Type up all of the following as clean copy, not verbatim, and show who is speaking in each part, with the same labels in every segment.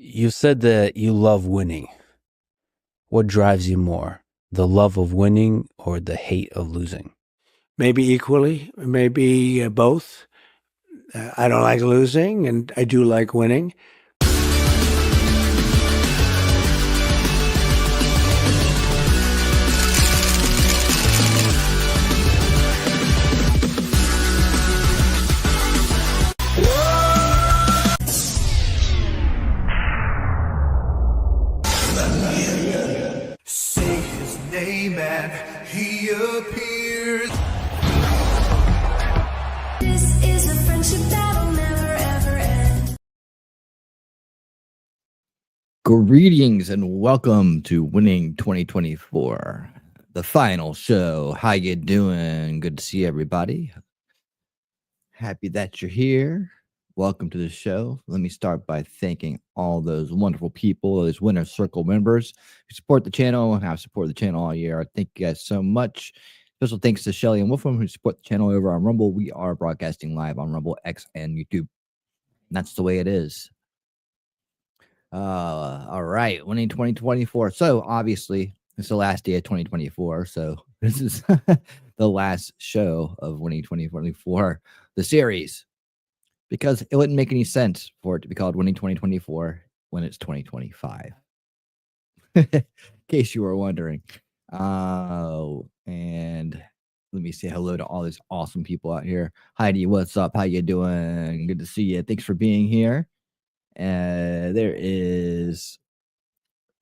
Speaker 1: You said that you love winning. What drives you more, the love of winning or the hate of losing?
Speaker 2: Maybe equally, maybe both. I don't like losing, and I do like winning.
Speaker 3: Say his name and he appears.
Speaker 4: This is a friendship that'll never ever end.
Speaker 5: Greetings and welcome to Winning 2024, the final show. How you doing? Good to see everybody. Happy that you're here. Welcome to the show. Let me start by thanking all those wonderful people, those Winner Circle members who support the channel and have supported the channel all year. Thank you guys so much. Special thanks to Shelly and Wolfram who support the channel over on Rumble. We are broadcasting live on Rumble, X, and YouTube. And that's the way it is. All right, winning 2024. So obviously it's the last day of 2024. So this is the last show of winning 2024, the series, because it wouldn't make any sense for it to be called winning 2024 when it's 2025. In case you were wondering. And let me say hello to all these awesome people out here. Heidi, what's up? How you doing? Good to see you. Thanks for being here. There is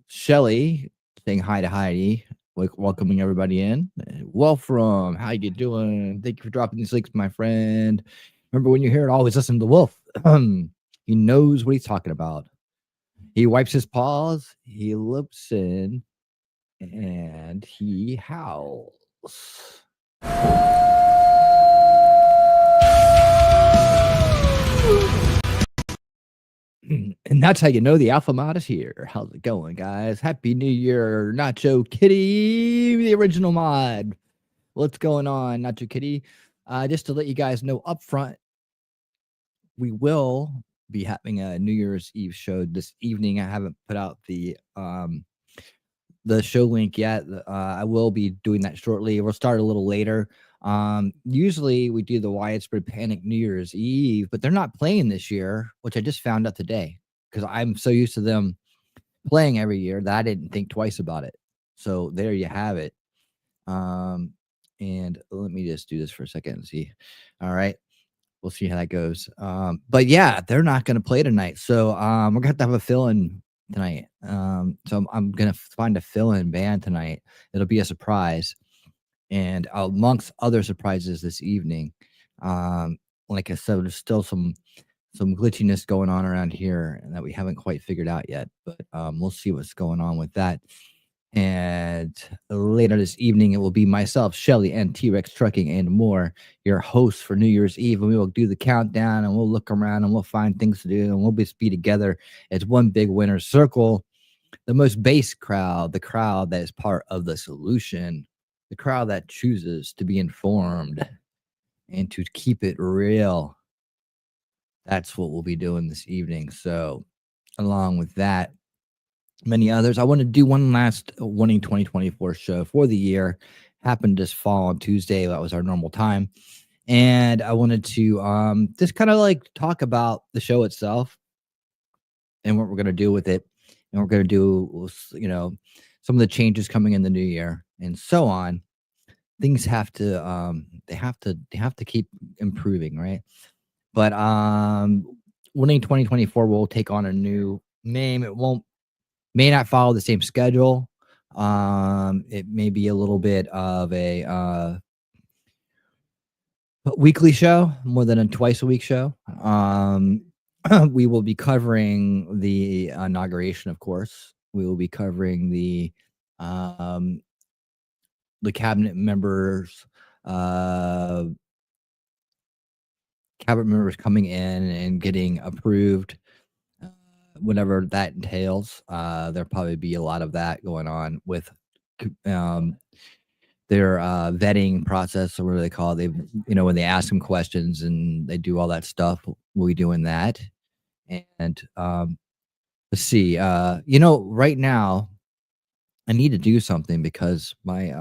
Speaker 5: Shelly saying hi to Heidi, welcoming everybody in. Wolfram, how you doing? Thank you for dropping these links, my friend. Remember, when you hear it, always listen to Wolf. He knows what he's talking about. He wipes his paws, he loops in, and he howls. And that's how you know the Alpha Mod is here. How's it going, guys? Happy New Year, Nacho Kitty, the original mod. What's going on, Nacho Kitty? Just to let you guys know up front, we will be having a New Year's Eve show this evening. I haven't put out the show link yet. I will be doing that shortly. We'll start a little later. Usually we do the Widespread Panic New Year's Eve, but they're not playing this year, which I just found out today because I'm so used to them playing every year that I didn't think twice about it. So there you have it. And let me just do this for a second and see. All right. We'll see how that goes. But yeah, they're not going to play tonight. So we're going to have a fill-in tonight. So I'm going to find a fill-in band tonight. It'll be a surprise. And amongst other surprises this evening, like I said, there's still some glitchiness going on around here that we haven't quite figured out yet. But we'll see what's going on with that. And later this evening, it will be myself, Shelly, and T-Rex Trucking and more, your hosts for New Year's Eve. And we will do the countdown and we'll look around and we'll find things to do and we'll be together as one big winner circle. The most base crowd, the crowd that is part of the solution, the crowd that chooses to be informed and to keep it real. That's what we'll be doing this evening. So along with that, many others, I want to do one last winning 2024 show for the year. Happened this fall on Tuesday. That was our normal time. And I wanted to just kind of like talk about the show itself and what we're going to do with it. And we're going to do, you know, some of the changes coming in the new year and so on. Things have to they have to keep improving, right? But winning 2024 will take on a new name. It may not follow the same schedule. It may be a little bit of a weekly show more than a twice a week show. We will be covering the inauguration, of course. We will be covering the cabinet members coming in and getting approved, whatever that entails. There'll probably be a lot of that going on with their vetting process, or what do they call it? When they ask them questions and they do all that stuff, we'll be doing that. And Let's see. Right now I need to do something because my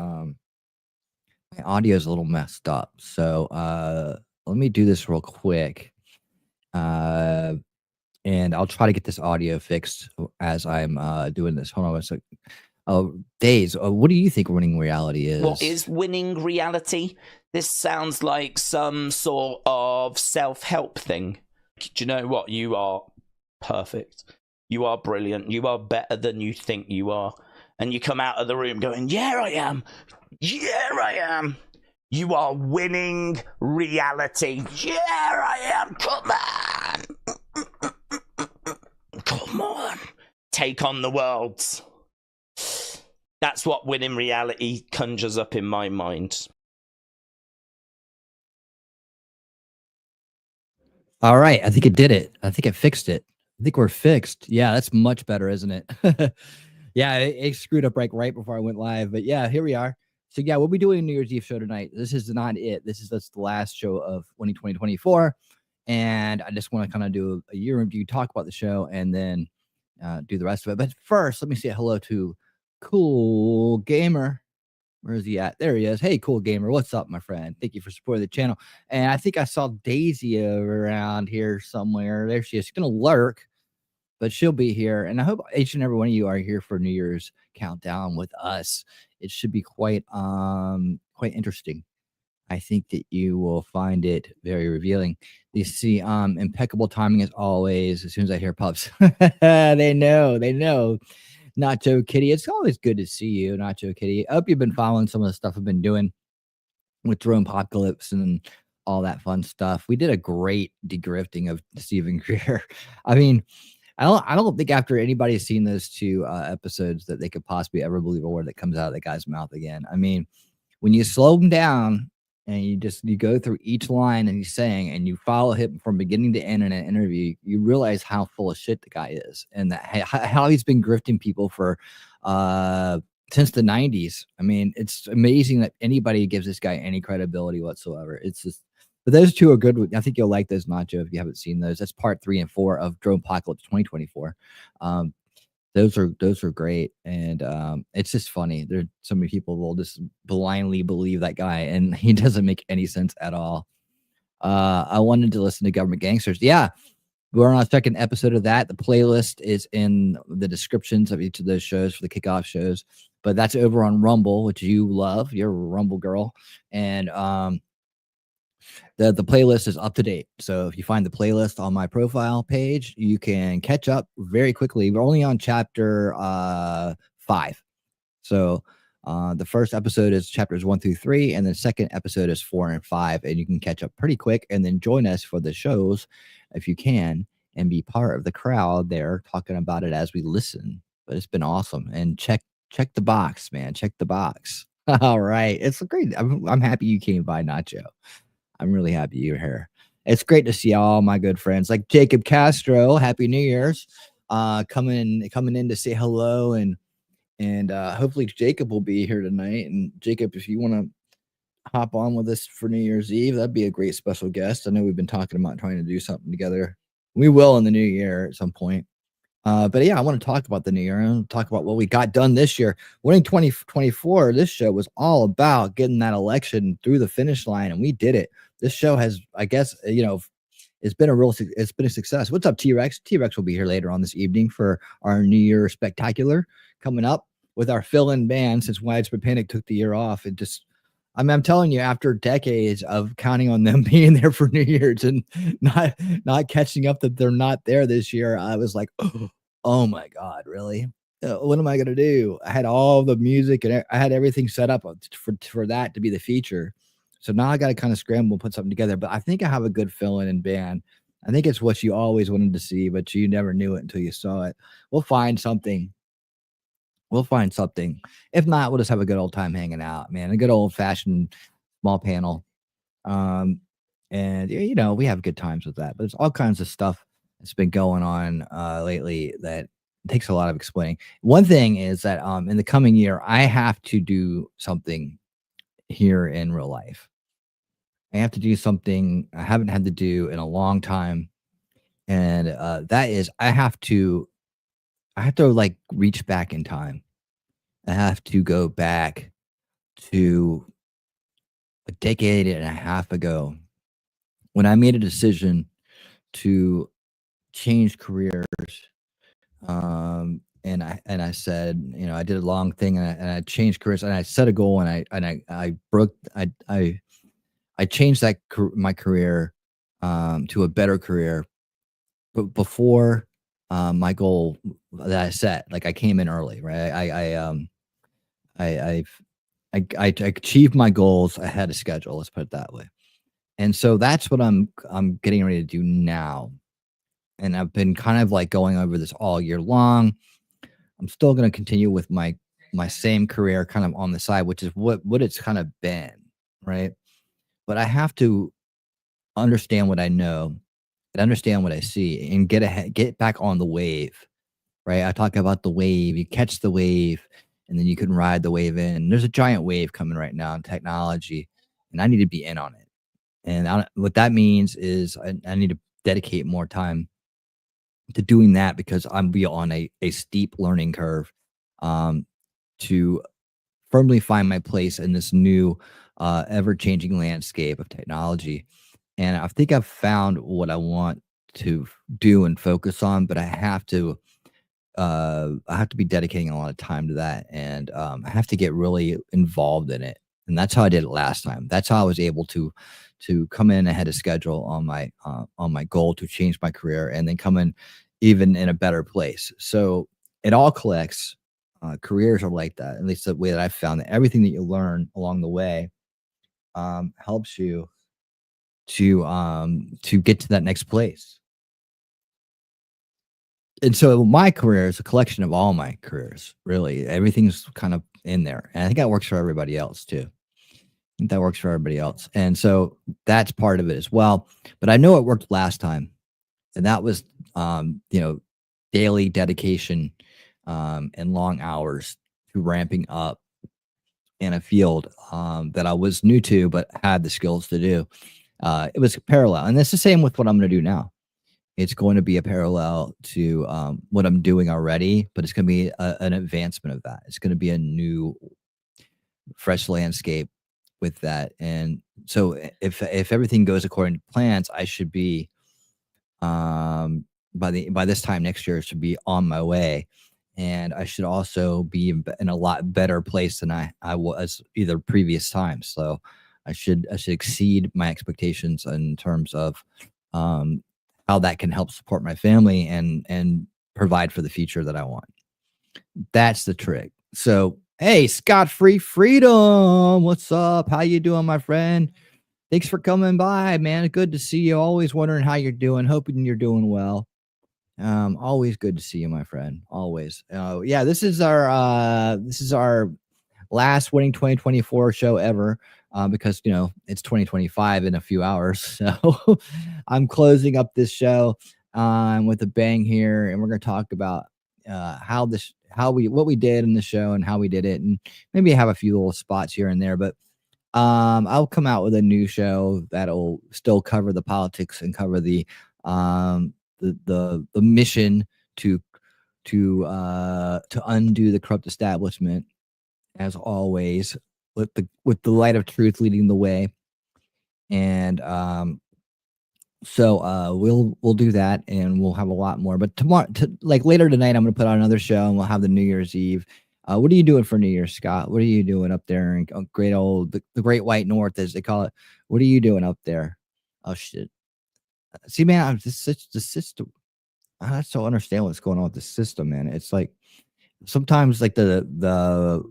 Speaker 5: audio is a little messed up. So let me do this real quick. Uh and I'll try to get this audio fixed as I'm doing this. Hold on a second. Oh, Days. What do you think winning reality is?
Speaker 6: What is winning reality? This sounds like some sort of self-help thing. Do you know what? You are perfect. You are brilliant. You are better than you think you are. And you come out of the room going, yeah, I am. Yeah, I am. You are winning reality. Yeah, I am. Come on. Come on. Take on the world. That's what winning reality conjures up in my mind.
Speaker 5: All right. I think it did it. I think it fixed it. I think we're fixed. Yeah, that's much better, isn't it? Yeah, it screwed up right before I went live. But yeah, here we are. So yeah, we'll be doing a New Year's Eve show tonight. This is not it. This is just the last show of 2024. And I just want to kind of do a year review, talk about the show, and then do the rest of it. But first, let me say hello to Cool Gamer. Where is he at? There he is. Hey, Cool Gamer. What's up, my friend? Thank you for supporting the channel. And I think I saw Daisy around here somewhere. There she is. She's going to lurk, but she'll be here. And I hope each and every one of you are here for New Year's countdown with us. It should be quite interesting. I think that you will find it very revealing. You see, impeccable timing as always. As soon as I hear pups, they know. Nacho Kitty, it's always good to see you, Nacho Kitty. I hope you've been following some of the stuff I've been doing with Drone Apocalypse and all that fun stuff. We did a great degrifting of Stephen Greer. I mean, I don't think after anybody's seen those two episodes that they could possibly ever believe a word that comes out of the guy's mouth again. I mean, when you slow him down and you go through each line and he's saying and you follow him from beginning to end in an interview, you realize how full of shit the guy is and that how he's been grifting people for since the 90s. I mean, it's amazing that anybody gives this guy any credibility whatsoever. It's just, but those two are good. I think you'll like those, Nacho, if you haven't seen those. That's part 3 and 4 of Drone Apocalypse 2024. Those are great, and it's just funny. There, so many people will just blindly believe that guy, and he doesn't make any sense at all. I wanted to listen to Government Gangsters. Yeah, we're on a second episode of that. The playlist is in the descriptions of each of those shows for the kickoff shows, but that's over on Rumble, which you love. You're a Rumble girl, and the playlist is up to date. So if you find the playlist on my profile page, you can catch up very quickly. We're only on chapter 5. So the first episode is chapters 1 through 3, and the second episode is 4 and 5, and you can catch up pretty quick and then join us for the shows if you can and be part of the crowd there talking about it as we listen. But it's been awesome. And check the box, man. Check the box. All right. It's great. I'm happy you came by, Nacho. I'm really happy you're here. It's great to see all my good friends like Jacob Castro. Happy New Year's. Coming in to say hello, and hopefully Jacob will be here tonight. And Jacob, if you want to hop on with us for New Year's Eve, that'd be a great special guest. I know we've been talking about trying to do something together. We will in the new year at some point. But yeah, I want to talk about the new year. I want to talk about what we got done this year. Winning 2024, this show was all about getting that election through the finish line, and we did it. This show has, I guess, it's been a success. What's up, T-Rex? T-Rex will be here later on this evening for our New Year spectacular coming up with our fill-in band since Widespread Panic took the year off. It just, I'm telling you, after decades of counting on them being there for New Year's and not catching up that they're not there this year, I was like, oh my God, really? What am I going to do? I had all the music and I had everything set up for that to be the feature. So now I got to kind of scramble and put something together. But I think I have a good fill-in band. I think it's what you always wanted to see, but you never knew it until you saw it. We'll find something. If not, we'll just have a good old time hanging out, man. A good old-fashioned small panel. And we have good times with that. But there's all kinds of stuff that's been going on lately that takes a lot of explaining. One thing is that in the coming year, I have to do something here in real life. I have to do something I haven't had to do in a long time. And that is I have to I have to like reach back in time. I have to go back to a decade and a half ago when I made a decision to change careers. And I said, I did a long thing, and I changed careers, and I set a goal, and I changed my career to a better career. But before my goal that I set, like I came in early, right? I I achieved my goals ahead of schedule. Let's put it that way. And so that's what I'm getting ready to do now. And I've been kind of like going over this all year long. I'm still going to continue with my same career kind of on the side, which is what it's kind of been, right? But I have to understand what I know and understand what I see and get back on the wave, right? I talk about the wave. You catch the wave, and then you can ride the wave in. There's a giant wave coming right now in technology, and I need to be in on it. And what that means is I need to dedicate more time to doing that because I'm be on a steep learning curve um, to firmly find my place in this new ever-changing landscape of technology. And I think I've found what I want to do and focus on, but I have to be dedicating a lot of time to that, and I have to get really involved in it. And that's how I did it last time. That's how I was able to come in ahead of schedule on my goal to change my career, and then come in even in a better place. So it all collects. Careers are like that. At least the way that I've found that everything that you learn along the way helps you to get to that next place. And so my career is a collection of all my careers, really. Everything's kind of in there. And I think that works for everybody else too. I think that works for everybody else. And so that's part of it as well. But I know it worked last time. And that was daily dedication and long hours to ramping up in a field that I was new to but had the skills to do. It was parallel. And it's the same with what I'm going to do now. It's going to be a parallel to what I'm doing already, but it's going to be an advancement of that. It's going to be a new, fresh landscape with that. And so, if everything goes according to plans, I should be by this time next year, should be on my way, and I should also be in a lot better place than I was either previous times. So I should exceed my expectations in terms of how that can help support my family and provide for the future that I want. That's the trick. So, hey, Scott-free freedom. What's up? How you doing, my friend? Thanks for coming by, man. Good to see you. Always wondering how you're doing. Hoping you're doing well. Always good to see you, my friend. Always. Yeah, this is our last Winning 2024 show ever. Because it's 2025 in a few hours, so I'm closing up this show with a bang here, and we're going to talk about what we did in the show and how we did it, and maybe have a few little spots here and there. But I'll come out with a new show that'll still cover the politics and cover the mission to undo the corrupt establishment, as always, with the light of truth leading the way. And so we'll do that, and we'll have a lot more. But tomorrow, later tonight, I'm gonna put on another show, and we'll have the New Year's Eve. What are you doing for New Year's, Scott? What are you doing up there in the Great White North, as they call it? What are you doing up there? Oh shit! See, man, the system. I still understand what's going on with the system, man. It's like sometimes like the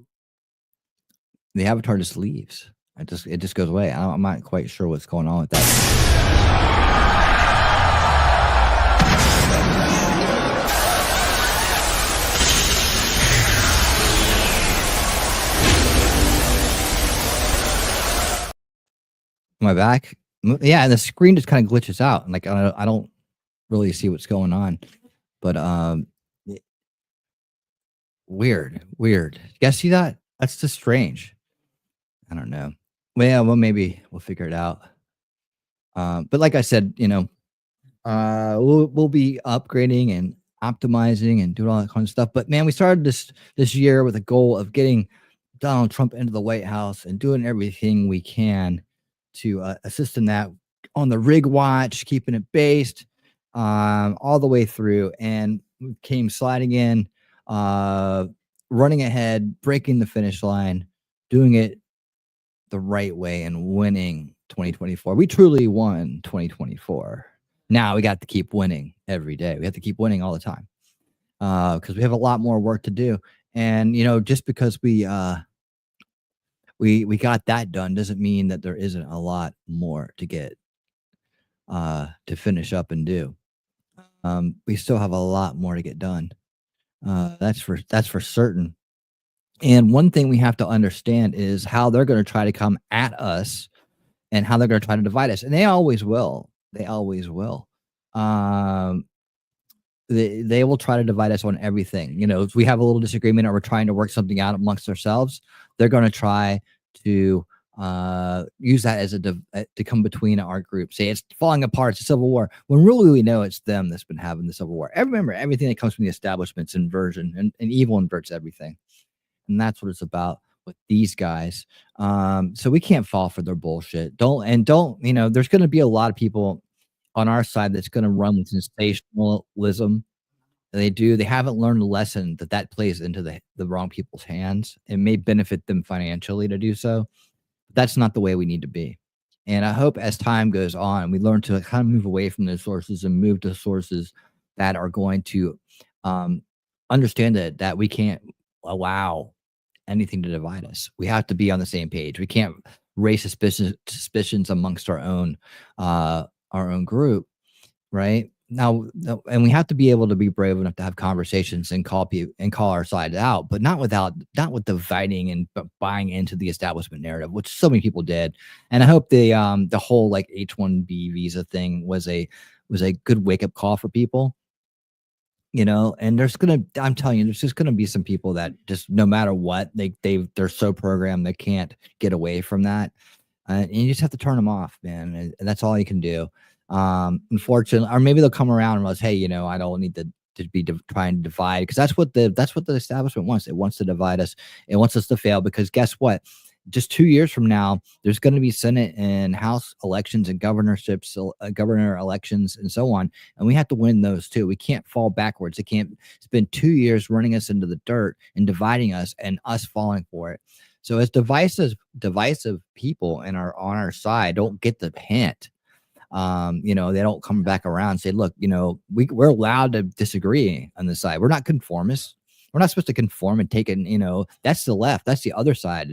Speaker 5: avatar just leaves. It just goes away. I'm not quite sure what's going on with that. Am I back? Yeah, and the screen just kind of glitches out, and like I don't really see what's going on. But weird. You guys see that? That's just strange. I don't know. Well, maybe we'll figure it out. But like I said, we'll be upgrading, and optimizing and doing all that kind of stuff. But man, we started this year with a goal of getting Donald Trump into the White House and doing everything we can to assist in that on the rig watch, keeping it based all the way through, and we came sliding in, running ahead, breaking the finish line, doing it the right way, and winning 2024. We truly won 2024. Now we got to keep winning every day. We have to keep winning all the time because we have a lot more work to do. And just because we got that done doesn't mean that there isn't a lot more to get to finish up and do. We still have a lot more to get done. That's for certain. And one thing we have to understand is how they're going to try to come at us and how they're going to try to divide us. And they always will. They always will. They will try to divide us on everything. If we have a little disagreement or we're trying to work something out amongst ourselves, they're going to try to use that as to come between our group. Say it's falling apart, it's a civil war, when really we know it's them that's been having the civil war. Remember, everything that comes from the establishment's inversion, and evil inverts everything. And that's what it's about with these guys. So we can't fall for their bullshit. Don't, there's going to be a lot of people on our side that's going to run with sensationalism. They haven't learned a lesson that plays into the wrong people's hands. It may benefit them financially to do so, but that's not the way we need to be. And I hope as time goes on, we learn to kind of move away from those sources and move to sources that are going to understand that we can't allow anything to divide us. We have to be on the same page. We can't raise suspicions amongst our own group, right? Now, and we have to be able to be brave enough to have conversations and call our side out, but not with dividing and buying into the establishment narrative, which so many people did. And I hope the whole like H-1B visa thing was a good wake up call for people. And I'm telling you, there's just gonna be some people that just, no matter what, they're so programmed they can't get away from that, and you just have to turn them off, man. And that's all you can do. Unfortunately, or maybe they'll come around and realize, hey, I don't need to be trying to divide, because that's what the establishment wants. It wants to divide us. It wants us to fail, because guess what? Just 2 years from now, there's going to be Senate and House elections and governor elections and so on. And we have to win those too. We can't fall backwards. It can't spend 2 years running us into the dirt and dividing us and us falling for it. So as divisive people on our side don't get the hint, they don't come back around and say, look, we're allowed to disagree on this side. We're not conformists. We're not supposed to conform and take it, that's the left, that's the other side.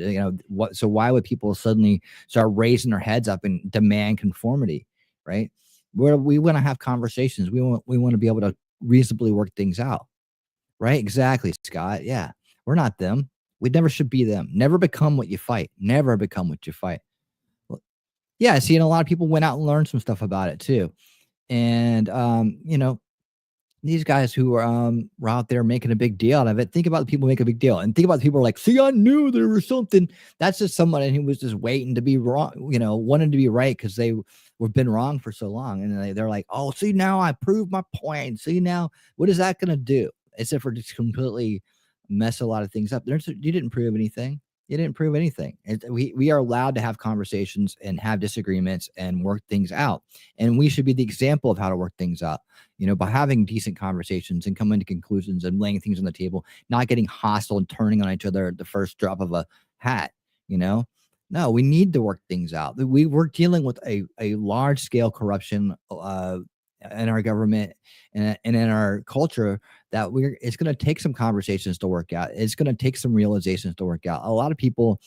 Speaker 5: So why would people suddenly start raising their heads up and demand conformity, right? We want to have conversations. We want to be able to reasonably work things out, right? Exactly, Scott. Yeah, we're not them. We never should be them. Never become what you fight. Never become what you fight. Well, yeah, see, and a lot of people went out and learned some stuff about it too. And, these guys who were out there making a big deal out of it. Think about the people making a big deal, and think about the people who are like, see, I knew there was something. That's just somebody who was just waiting to be wrong, wanted to be right because they were been wrong for so long. And they're like, oh, see, now I proved my point. See, now what is that going to do? Except for just completely mess a lot of things up. You didn't prove anything. You didn't prove anything. We are allowed to have conversations and have disagreements and work things out. And we should be the example of how to work things out, by having decent conversations and coming to conclusions and laying things on the table, not getting hostile and turning on each other at the first drop of a hat. No, we need to work things out. We're dealing with a large scale corruption in our government and in our culture that it's going to take some conversations to work out. It's going to take some realizations to work out. A lot of people,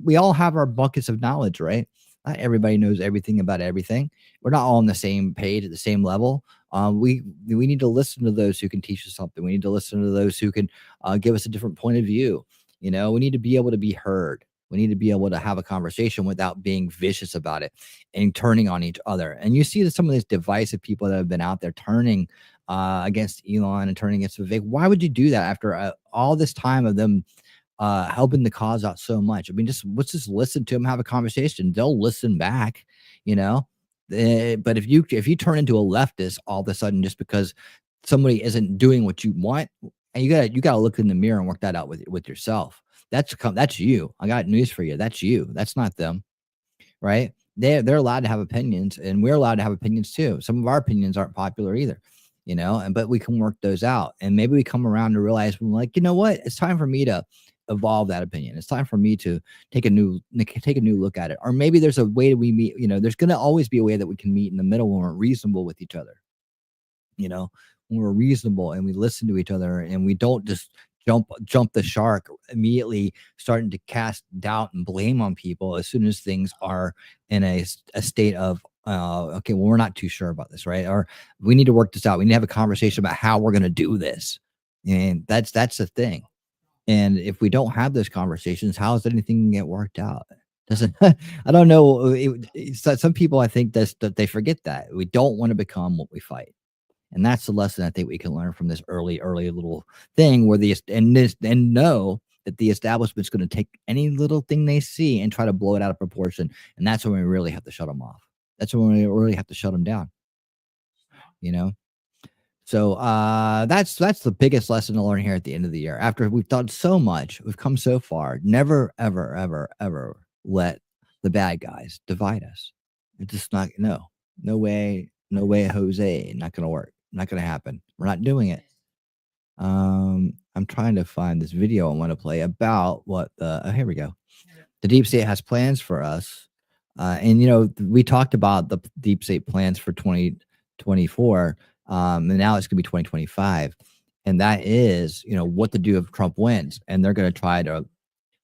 Speaker 5: we all have our buckets of knowledge, right? Not everybody knows everything about everything. We're not all on the same page at the same level. We need to listen to those who can teach us something. We need to listen to those who can give us a different point of view. We need to be able to be heard. We need to be able to have a conversation without being vicious about it and turning on each other. And you see that some of these divisive people that have been out there turning against Elon and turning against Vivek. Why would you do that after all this time of them helping the cause out so much? I mean, let's just listen to them, have a conversation. They'll listen back, But if you turn into a leftist all of a sudden just because somebody isn't doing what you want, and you gotta look in the mirror and work that out with yourself. That's you. I got news for you. That's you. That's not them, right? They're allowed to have opinions, and we're allowed to have opinions too. Some of our opinions aren't popular either, but we can work those out, and maybe we come around to realize, we're like, you know what? It's time for me to evolve that opinion. It's time for me to take a new look at it. Or maybe there's a way that we meet. There's going to always be a way that we can meet in the middle when we're reasonable with each other. When we're reasonable and we listen to each other, and we don't just jump the shark immediately, starting to cast doubt and blame on people as soon as things are in a state of okay, well, we're not too sure about this, right? Or we need to work this out. We need to have a conversation about how we're going to do this. And that's the thing. And if we don't have those conversations, how is anything going to get worked out? Doesn't I don't know. Some people, I think, that they forget that we don't want to become what we fight. And that's the lesson I think we can learn from this early little thing, where and know that the establishment's going to take any little thing they see and try to blow it out of proportion. And that's when we really have to shut them off. That's when we really have to shut them down. So that's the biggest lesson to learn here at the end of the year. After we've done so much, we've come so far. Never, ever, ever, ever let the bad guys divide us. It's just not no way, Jose. Not going to work. Not going to happen. We're not doing it. I'm trying to find this video I want to play about what here we go. The deep state has plans for us. And we talked about the deep state plans for 2024. And now it's going to be 2025. And that is, what to do if Trump wins. And they're going to try to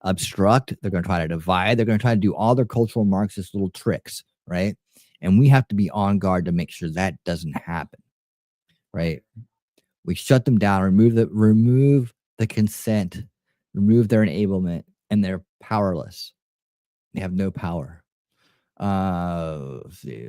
Speaker 5: obstruct. They're going to try to divide. They're going to try to do all their cultural Marxist little tricks, right? And we have to be on guard to make sure that doesn't happen, right? We shut them down, remove the consent, remove their enablement, and they're powerless. They have no power. Let's see.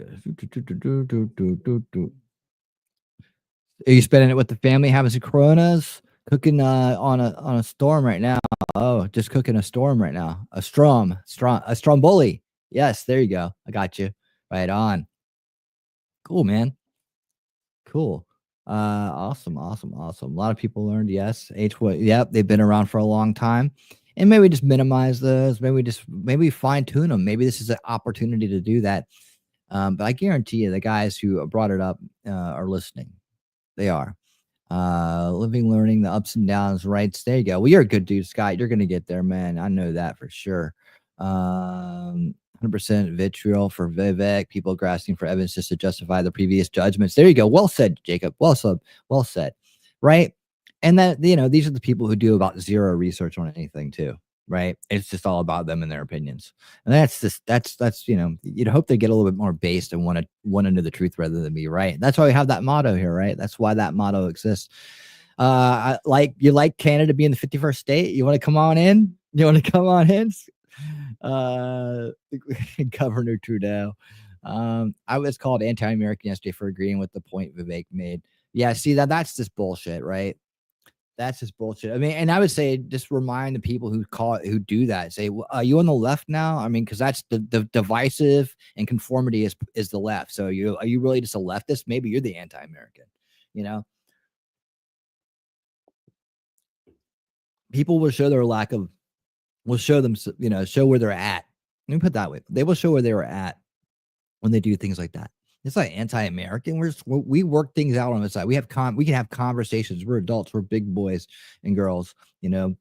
Speaker 5: Are you spending it with the family, having some Coronas, cooking on a storm right now? Oh, just cooking a storm right now. A Stromboli. Yes, there you go. I got you. Right on. Cool, man. Cool. Awesome. A lot of people learned. Yes. Yep. They've been around for a long time, and maybe just minimize those. Maybe fine tune them. Maybe this is an opportunity to do that. But I guarantee you, the guys who brought it up are listening. They are. Living, learning, the ups and downs, rights. There you go. Well, you're a good dude, Scott. You're gonna get there, man. I know that for sure. 100% vitriol for Vivek. People grasping for evidence just to justify the previous judgments. There you go. Well said, Jacob. Well said. Right. And that, these are the people who do about zero research on anything too. Right. It's just all about them and their opinions. And that's you'd hope they get a little bit more based and want to know the truth rather than be right. That's why we have that motto here. Right. That's why that motto exists. You like Canada being the 51st state. You want to come on in? Governor Trudeau. I was called anti-American yesterday for agreeing with the point Vivek made. Yeah, see that's just bullshit, right? That's just bullshit. I mean, and I would say just remind the people who do that. Say, well, are you on the left now? I mean, because that's the divisive and conformity is the left. So are you really just a leftist? Maybe you're the anti-American. People will show their lack of. Will show them, show where they're at. Let me put it that way. They will show where they were at when they do things like that. It's like anti-American. We work things out on the side. We can have conversations. We're adults. We're big boys and girls, and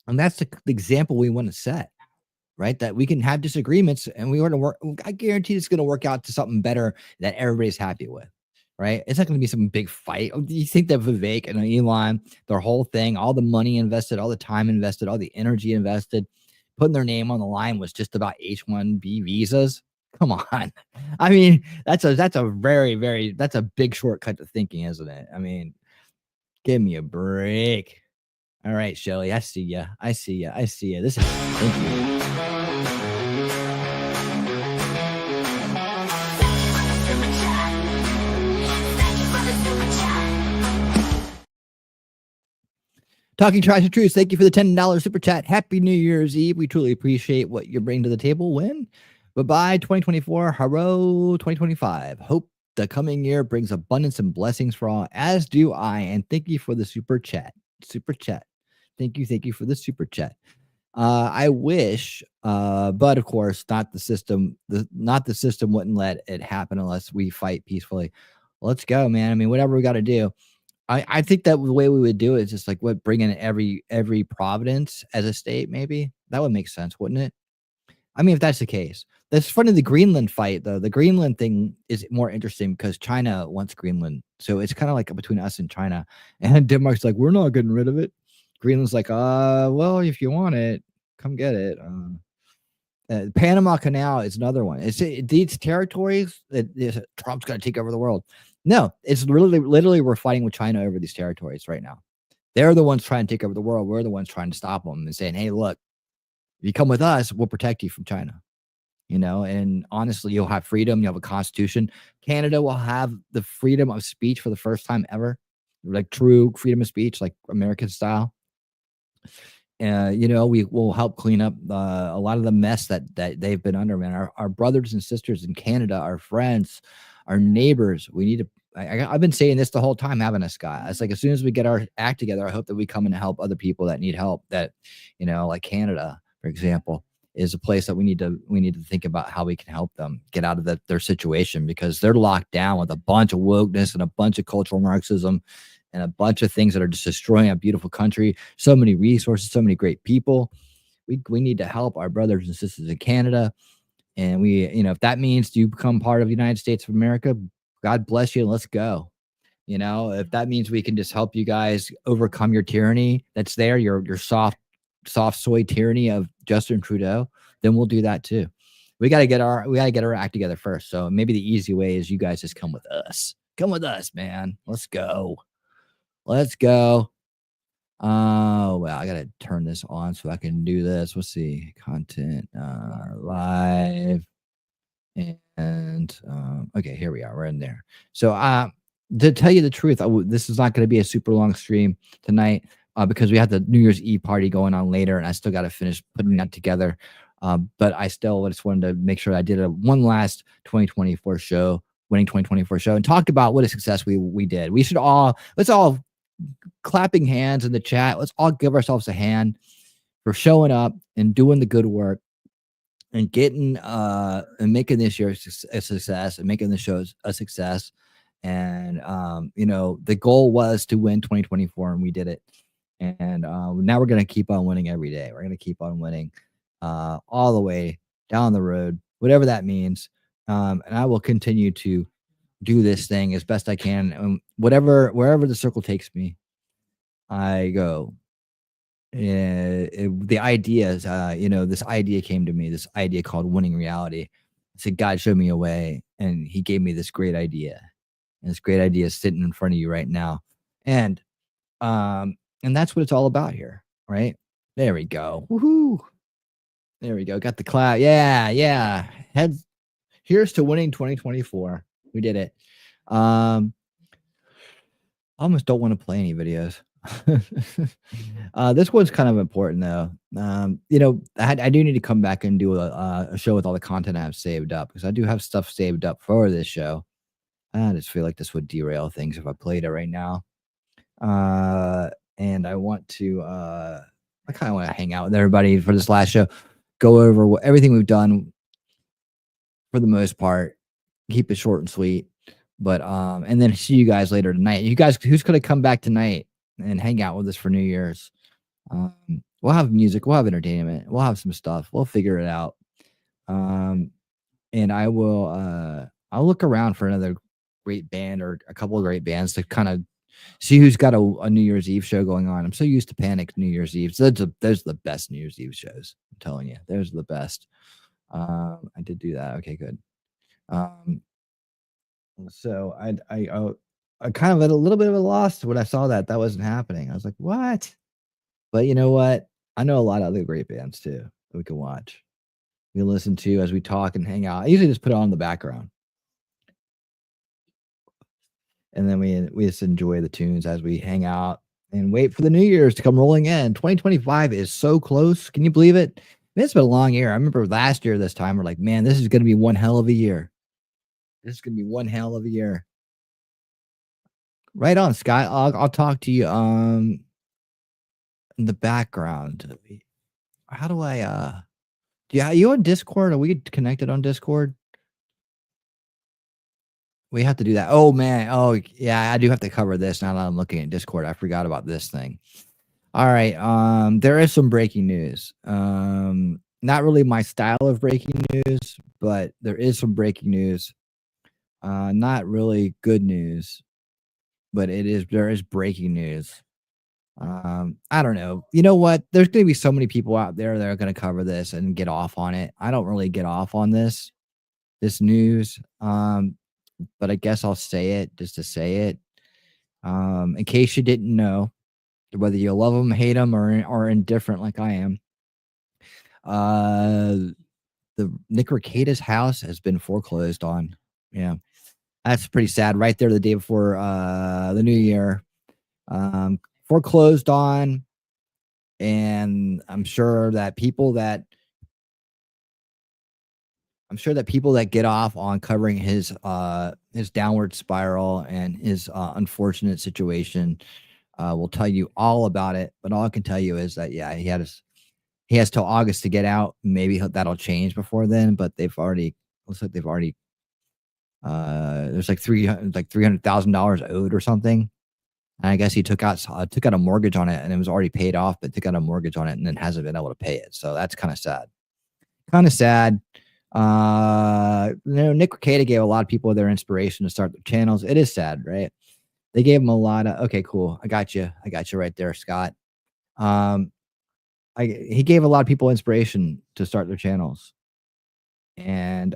Speaker 5: that's the example we want to set, right? That we can have disagreements and we want to work. I guarantee it's going to work out to something better that everybody's happy with. Right? It's not going to be some big fight. Do you think that Vivek and Elon, their whole thing, all the money invested, all the time invested, all the energy invested, putting their name on the line was just about H-1B visas? Come on. I mean, that's a big shortcut to thinking, isn't it? I mean, give me a break. All right, Shelly, I see ya. This is thank you. Talking Trash and Truth, thank you for the $10 super chat. Happy New Year's Eve. We truly appreciate what you bring to the table. Bye-bye, 2024. Hello, 2025. Hope the coming year brings abundance and blessings for all, as do I. And thank you for the super chat. Super chat. Thank you for the super chat. I wish, but of course, not the system. Not the system wouldn't let it happen unless we fight peacefully. Let's go, man. I mean, whatever we got to do. I think that the way we would do it is just like what bring in every province as a state. Maybe that would make sense, wouldn't it? I mean, if that's the case, that's funny. The Greenland fight, though, the Greenland thing is more interesting because China wants Greenland, so it's kind of like between us and China. And Denmark's like, we're not getting rid of it. Greenland's like, well, if you want it, come get it. Panama Canal is another one. These territories that Trump's going to take over the world. No, it's literally we're fighting with China over these territories right now. They're the ones trying to take over the world. We're the ones trying to stop them and saying, hey, look, if you come with us, we'll protect you from China. And honestly, you'll have freedom. You'll have a constitution. Canada will have the freedom of speech for the first time ever, like true freedom of speech, like American style. We will help clean up a lot of the mess that they've been under, man. Our brothers and sisters in Canada, our friends, our neighbors, we need to. I've been saying this the whole time, having us, guy. It's like as soon as we get our act together, I hope that we come and help other people that need help. That, like Canada, for example, is a place that we need to think about how we can help them get out of their situation, because they're locked down with a bunch of wokeness and a bunch of cultural Marxism and a bunch of things that are just destroying a beautiful country. So many resources, so many great people. We need to help our brothers and sisters in Canada. And if that means you become part of the United States of America, God bless you and let's go. If that means we can just help you guys overcome your tyranny that's there, your soft soy tyranny of Justin Trudeau, then we'll do that too. We got to get our act together first. So maybe the easy way is you guys just come with us. Come with us, man. Let's go. Let's go. Oh, well, I got to turn this on so I can do this. Let's see. Content live. And okay, here we are. We're in there. So to tell you the truth, this is not going to be a super long stream tonight because we have the New Year's Eve party going on later, and I still got to finish putting that together. But I still just wanted to make sure I did one last 2024 show, winning 2024 show, and talk about what a success we did. Let's all clapping hands in the chat. Let's all give ourselves a hand for showing up and doing the good work and getting and making this year a success and making the shows a success. And the goal was to win 2024, and we did it. And now we're going to keep on winning every day. We're going to keep on winning all the way down the road, whatever that means. And I will continue to do this thing as best I can. And wherever the circle takes me, I go. The idea is, this idea came to me, this idea called winning reality. I said, God showed me a way, and he gave me this great idea. And this great idea is sitting in front of you right now. And that's what it's all about here, right? There we go. Woohoo. There we go. Got the cloud. Yeah. Here's to winning 2024. We did it. I almost don't want to play any videos. This one's kind of important though. I do need to come back and do a show with all the content I have saved up, because I do have stuff saved up for this show. I just feel like this would derail things if I played it right now. And I want to I kind of want to hang out with everybody for this last show, go over everything we've done for the most part, keep it short and sweet. But and then see you guys later tonight. You guys, who's gonna come back tonight and hang out with us for New Year's? We'll have music, we'll have entertainment, we'll have some stuff, we'll figure it out. And I will I'll look around for another great band or a couple of great bands to kind of see who's got a New Year's Eve show going on. I'm so used to Panic New Year's Eve. So those are the best New Year's Eve shows. I'm telling you, those are the best. I did do that. Okay, good. So I kind of at a little bit of a loss when I saw that wasn't happening. I was like, what? But you know what? I know a lot of other great bands too that we can watch. We listen to as we talk and hang out. I usually just put it on in the background. And then we just enjoy the tunes as we hang out and wait for the New Year's to come rolling in. 2025 is so close. Can you believe it? It's been a long year. I remember last year this time we're like, man, this is going to be one hell of a year. This is gonna be one hell of a year. Right on, Scott. I'll talk to you in the background. How do I yeah, you on Discord? Are we connected on Discord? We have to do that. Oh man. Oh yeah, I do have to cover this now that I'm looking at Discord. I forgot about this thing. All right. There is some breaking news. Not really my style of breaking news, but there is some breaking news. Not really good news, but there is breaking news. I don't know. You know what? There's gonna be so many people out there that are gonna cover this and get off on it. I don't really get off on this news. But I guess I'll say it just to say it. In case you didn't know, whether you love them, hate them, or indifferent like I am, the Nick Rekieta's house has been foreclosed on. Yeah, that's pretty sad. Right there, the day before the new year, foreclosed on, and I'm sure that people that get off on covering his downward spiral and his unfortunate situation will tell you all about it. But all I can tell you is that yeah, he has till August to get out. Maybe that'll change before then, but looks like they've already there's like $300,000 owed or something. And I guess he took out a mortgage on it and it was already paid off, but took out a mortgage on it and then hasn't been able to pay it. So that's kind of sad. Nick Rekieta gave a lot of people their inspiration to start their channels. It is sad, right? They gave him a lot of okay, cool. I got you right there, Scott. He gave a lot of people inspiration to start their channels. And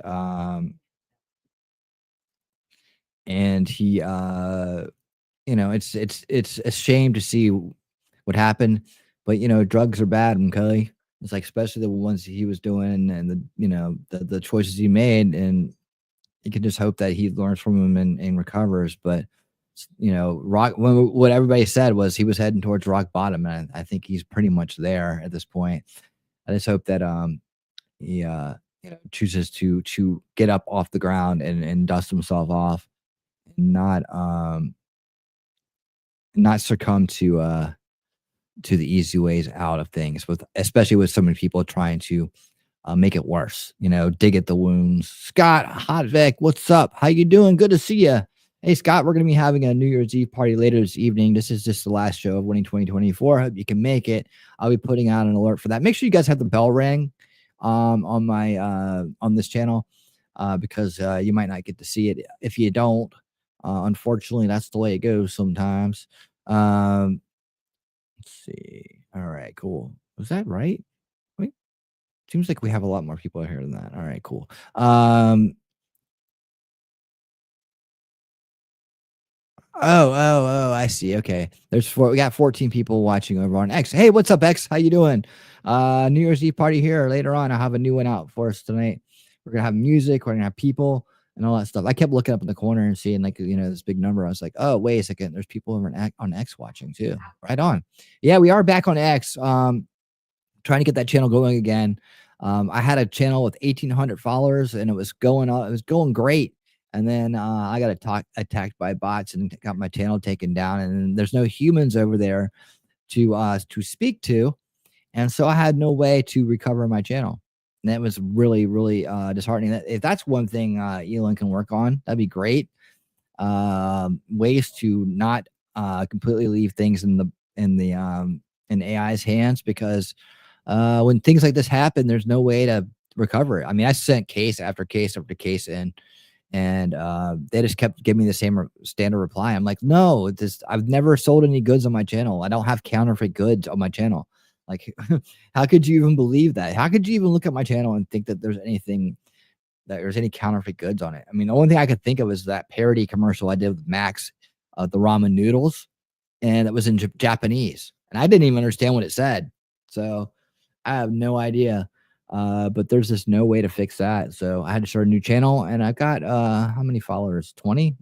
Speaker 5: he it's a shame to see what happened, but drugs are bad, okay? It's like especially the ones he was doing and the choices he made, and you can just hope that he learns from them and recovers. But what everybody said was he was heading towards rock bottom, and I think he's pretty much there at this point. I just hope that he chooses to get up off the ground and dust himself off, and not succumb to the easy ways out of things, especially with so many people trying to make it worse, dig at the wounds. Scott Hotvec, what's up? How you doing? Good to see you. Hey, Scott, we're going to be having a New Year's Eve party later this evening. This is just the last show of Winning 2024. Hope you can make it. I'll be putting out an alert for that. Make sure you guys have the bell ring on my on this channel because you might not get to see it. If you don't, unfortunately, that's the way it goes sometimes. Let's see. All right, cool. Was that right? Wait, seems like we have a lot more people here than that. All right, cool. Oh, I see. Okay. We got 14 people watching over on X. Hey, what's up, X? How you doing? New Year's Eve party here. Later on, I'll have a new one out for us tonight. We're gonna have music, we're gonna have people and all that stuff. I kept looking up in the corner and seeing this big number. I was like, oh, wait a second, there's people over on X watching too. Right on. Yeah, we are back on X. Trying to get that channel going again. I had a channel with 1,800 followers and it was going great. And then I got attacked by bots and got my channel taken down. And there's no humans over there to speak to, and so I had no way to recover my channel. And that was really, really disheartening. If that's one thing Elon can work on, that'd be great. Ways to not completely leave things in AI's hands, because when things like this happen, there's no way to recover it. I mean, I sent case after case after case in. And they just kept giving me the same standard reply. I'm like, no, I've never sold any goods on my channel. I don't have counterfeit goods on my channel. Like, how could you even believe that? How could you even look at my channel and think that there's any counterfeit goods on it? I mean, the only thing I could think of is that parody commercial I did with Max, the ramen noodles, and it was in Japanese. And I didn't even understand what it said. So I have no idea. But there's just no way to fix that. So I had to start a new channel, and I've got how many followers? 20?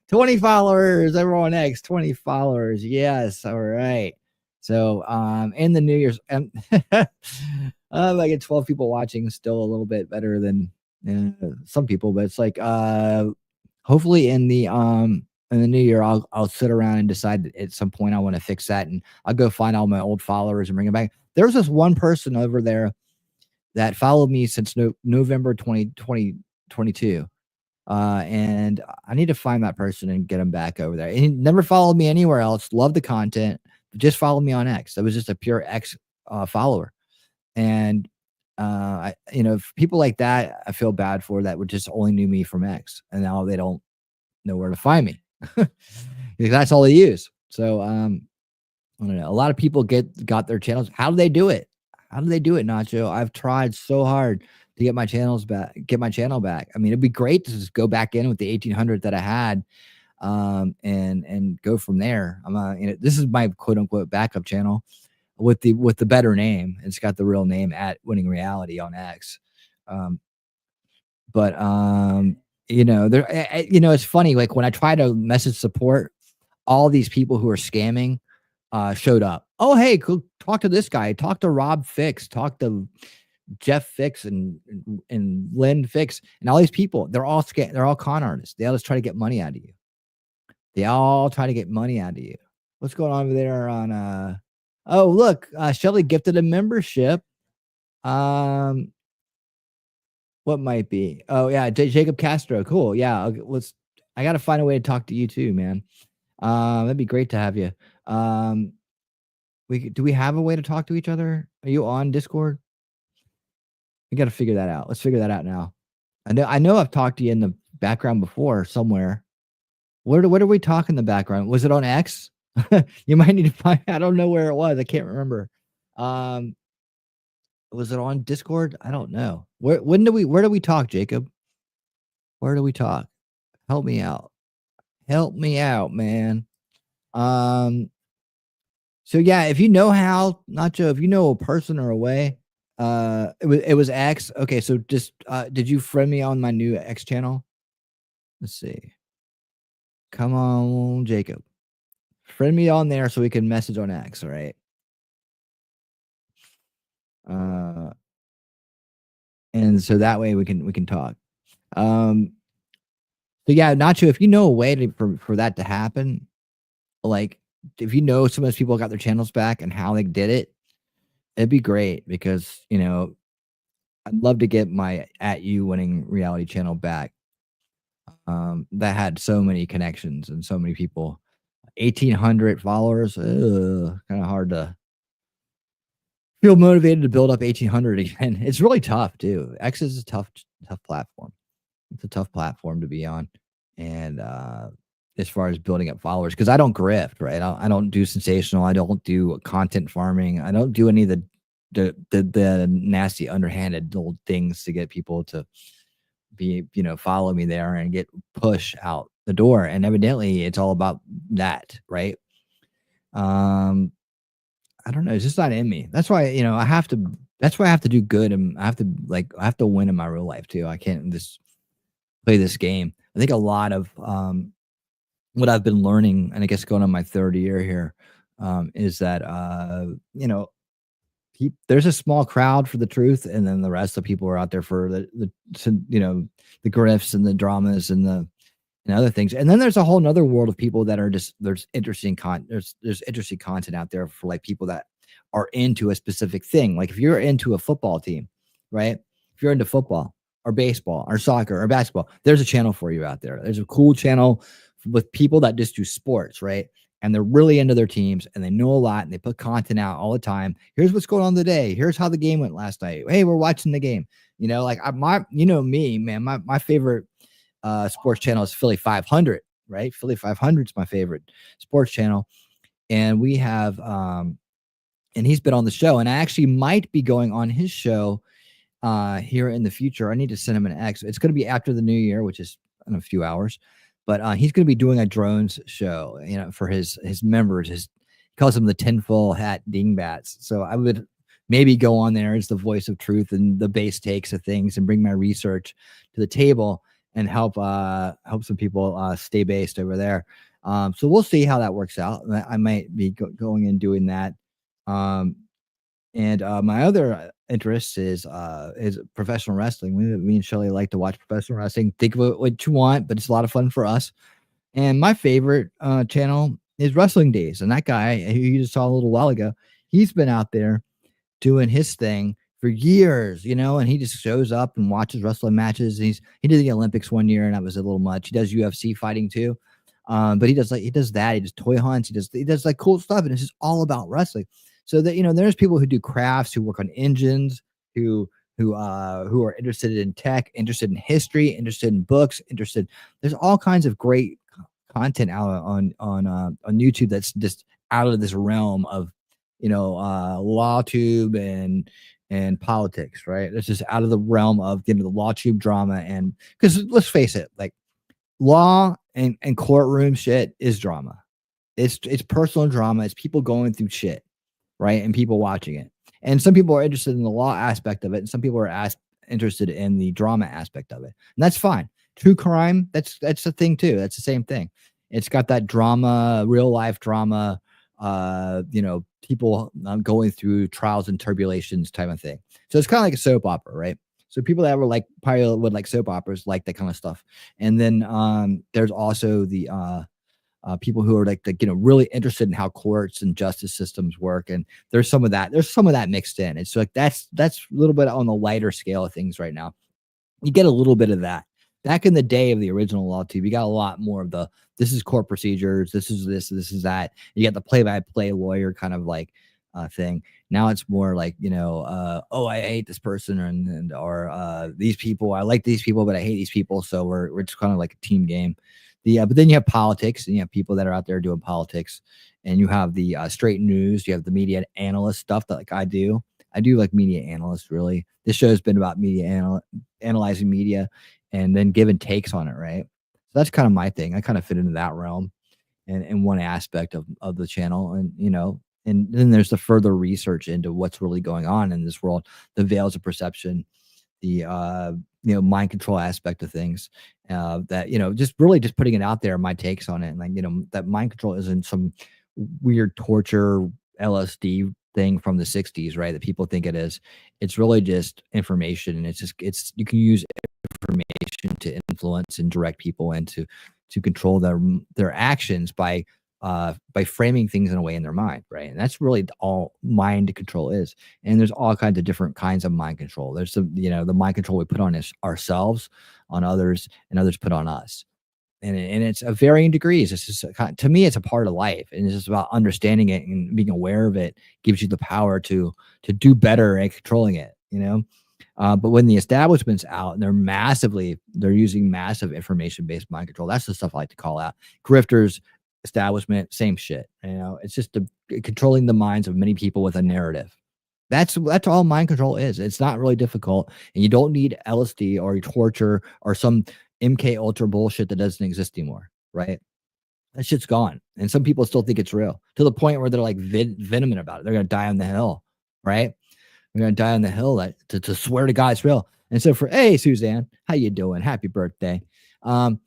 Speaker 5: 20 followers. Everyone X, 20 followers. Yes. All right. So in the New Year's, I get 12 people watching, still a little bit better than some people, but it's like hopefully in the new year I'll sit around and decide that at some point I want to fix that, and I'll go find all my old followers and bring them back. There's this one person over there that followed me since November 2022. And I need to find that person and get him back over there. And he never followed me anywhere else. Loved the content, but just followed me on X. That was just a pure X follower. And people like that, I feel bad for, that would just only knew me from X, and now they don't know where to find me. That's all they use. So I don't know. A lot of people got their channels. How do they do it? How do they do it, Nacho? I've tried so hard to get my channel back. I mean, it'd be great to just go back in with the 1800 that I had, and go from there. This is my quote unquote backup channel with the better name. It's got the real name at Winning Reality on X. It's funny. Like when I try to message support, all these people who are scamming showed up. Oh, hey, cool. Talk to this guy. Talk to Rob Fix. Talk to Jeff Fix and Lynn Fix and all these people. They're all con artists. They all just try to get money out of you. What's going on over there on oh, look, Shelly gifted a membership. What might be? Oh yeah, Jacob Castro. Cool. Yeah, I got to find a way to talk to you too, man. That'd be great to have you. Do we have a way to talk to each other? Are you on Discord? We got to figure that out. Let's figure that out now. I know I've talked to you in the background before somewhere. Where do we talk in the background? Was it on X? You might need to find. I don't know where it was. I can't remember. Was it on Discord? I don't know. Where do we talk, Jacob? Where do we talk? Help me out. Help me out, man. So yeah, if you know how, Nacho, if you know a person or a way, it was X. Okay, so just did you friend me on my new X channel? Let's see. Come on, Jacob. Friend me on there so we can message on X, all right? And so that way we can talk. So yeah, Nacho, if you know a way for that to happen, like if you know some of those people got their channels back and how they did it, it'd be great because I'd love to get my at you Winning Reality channel back. That had so many connections and so many people. 1,800 followers. Kind of hard to feel motivated to build up 1,800 again. It's really tough too. X is a tough platform. It's a tough platform to be on. And as far as building up followers, because I don't grift, right? I don't do sensational. I don't do content farming. I don't do any of the nasty underhanded little things to get people to be, follow me there and get push out the door. And evidently it's all about that, right? I don't know. It's just not in me. That's why, I have to do good, and I have to win in my real life too. I can't just play this game. I think a lot of what I've been learning, and I guess going on my third year here, is that there's a small crowd for the truth, and then the rest of people are out there for the grifts and the dramas and other things. And then there's a whole nother world of people that are just there's interesting content out there for like people that are into a specific thing. Like if you're into a football team, right? If you're into football or baseball or soccer or basketball, there's a channel for you out there. There's a cool channel with people that just do sports, right? And they're really into their teams and they know a lot and they put content out all the time. Here's what's going on today. Here's how the game went last night. Hey, we're watching the game. Me, man, my favorite sports channel is Philly 500, right? Philly 500 is my favorite sports channel. And we have, and he's been on the show, and I actually might be going on his show here in the future. I need to send him an X. It's going to be after the new year, which is in a few hours. But he's going to be doing a drones show, for his members. He calls them the tinfoil hat dingbats. So I would maybe go on there as the voice of truth and the base takes of things and bring my research to the table and help some people stay based over there. So we'll see how that works out. I might be going and doing that. And my other interests is professional wrestling. Me and Shelly like to watch professional wrestling. Think of it what you want, but it's a lot of fun for us. And my favorite channel is Wrestling Days. And that guy who you just saw a little while ago, he's been out there doing his thing for years, and he just shows up and watches wrestling matches. He did the Olympics one year, and that was a little much. He does UFC fighting too. But he does that. He does toy hunts. He does like cool stuff, and it's just all about wrestling. So that there's people who do crafts, who work on engines, who are interested in tech, interested in history, interested in books, interested. There's all kinds of great content out on YouTube that's just out of this realm of law tube and politics, right? It's just out of the realm of the law tube drama. And because let's face it, like law and courtroom shit is drama. It's personal drama. It's people going through shit, right? And people watching it. And some people are interested in the law aspect of it, and some people are interested in the drama aspect of it. And that's fine. True crime, that's the thing too. That's the same thing. It's got that drama, real life drama, people going through trials and tribulations type of thing. So it's kind of like a soap opera, right? So people that were probably would like soap operas, like that kind of stuff. And then there's also the people who are really interested in how courts and justice systems work. And there's some of that mixed in. It's like that's a little bit on the lighter scale of things right now. You get a little bit of that. Back in the day of the original law tube, you got a lot more of this is court procedures, this is this is that. You get the play-by-play lawyer kind of thing. Now it's more like, I hate this person or these people. I like these people, but I hate these people. So we're just kind of like a team game. But then you have politics, and you have people that are out there doing politics, and you have the straight news. You have the media analyst stuff that I do. I do like media analysts, really. This show has been about analyzing media and then giving takes on it, right? So that's kind of my thing. I kind of fit into that realm and one aspect of the channel. And, and then there's the further research into what's really going on in this world, the veils of perception, the, mind control aspect of things, that, just really just putting it out there, my takes on it. And that mind control isn't some weird torture LSD thing from the 60s, right? That people think it is. It's really just information. And you can use information to influence and direct people and to control their actions by framing things in a way in their mind, right? And that's really all mind control is. And there's all kinds of different kinds of mind control. There's the mind control we put on ourselves, on others, and others put on us. And it's of varying degrees. It's just to me, it's a part of life, and it's just about understanding it and being aware of it gives you the power to do better at controlling it. But when the establishment's out and they're using massive information-based mind control, that's the stuff I like to call out. Grifters, establishment, same shit. It's just controlling the minds of many people with a narrative. That's all mind control is. It's not really difficult, and you don't need LSD or torture or some MK Ultra bullshit that doesn't exist anymore, right? That shit's gone, and some people still think it's real to the point where they're like venomous about it. They're gonna die on the hill, right? We're gonna die on the hill to swear to God it's real. And so hey, Suzanne, how you doing? Happy birthday. And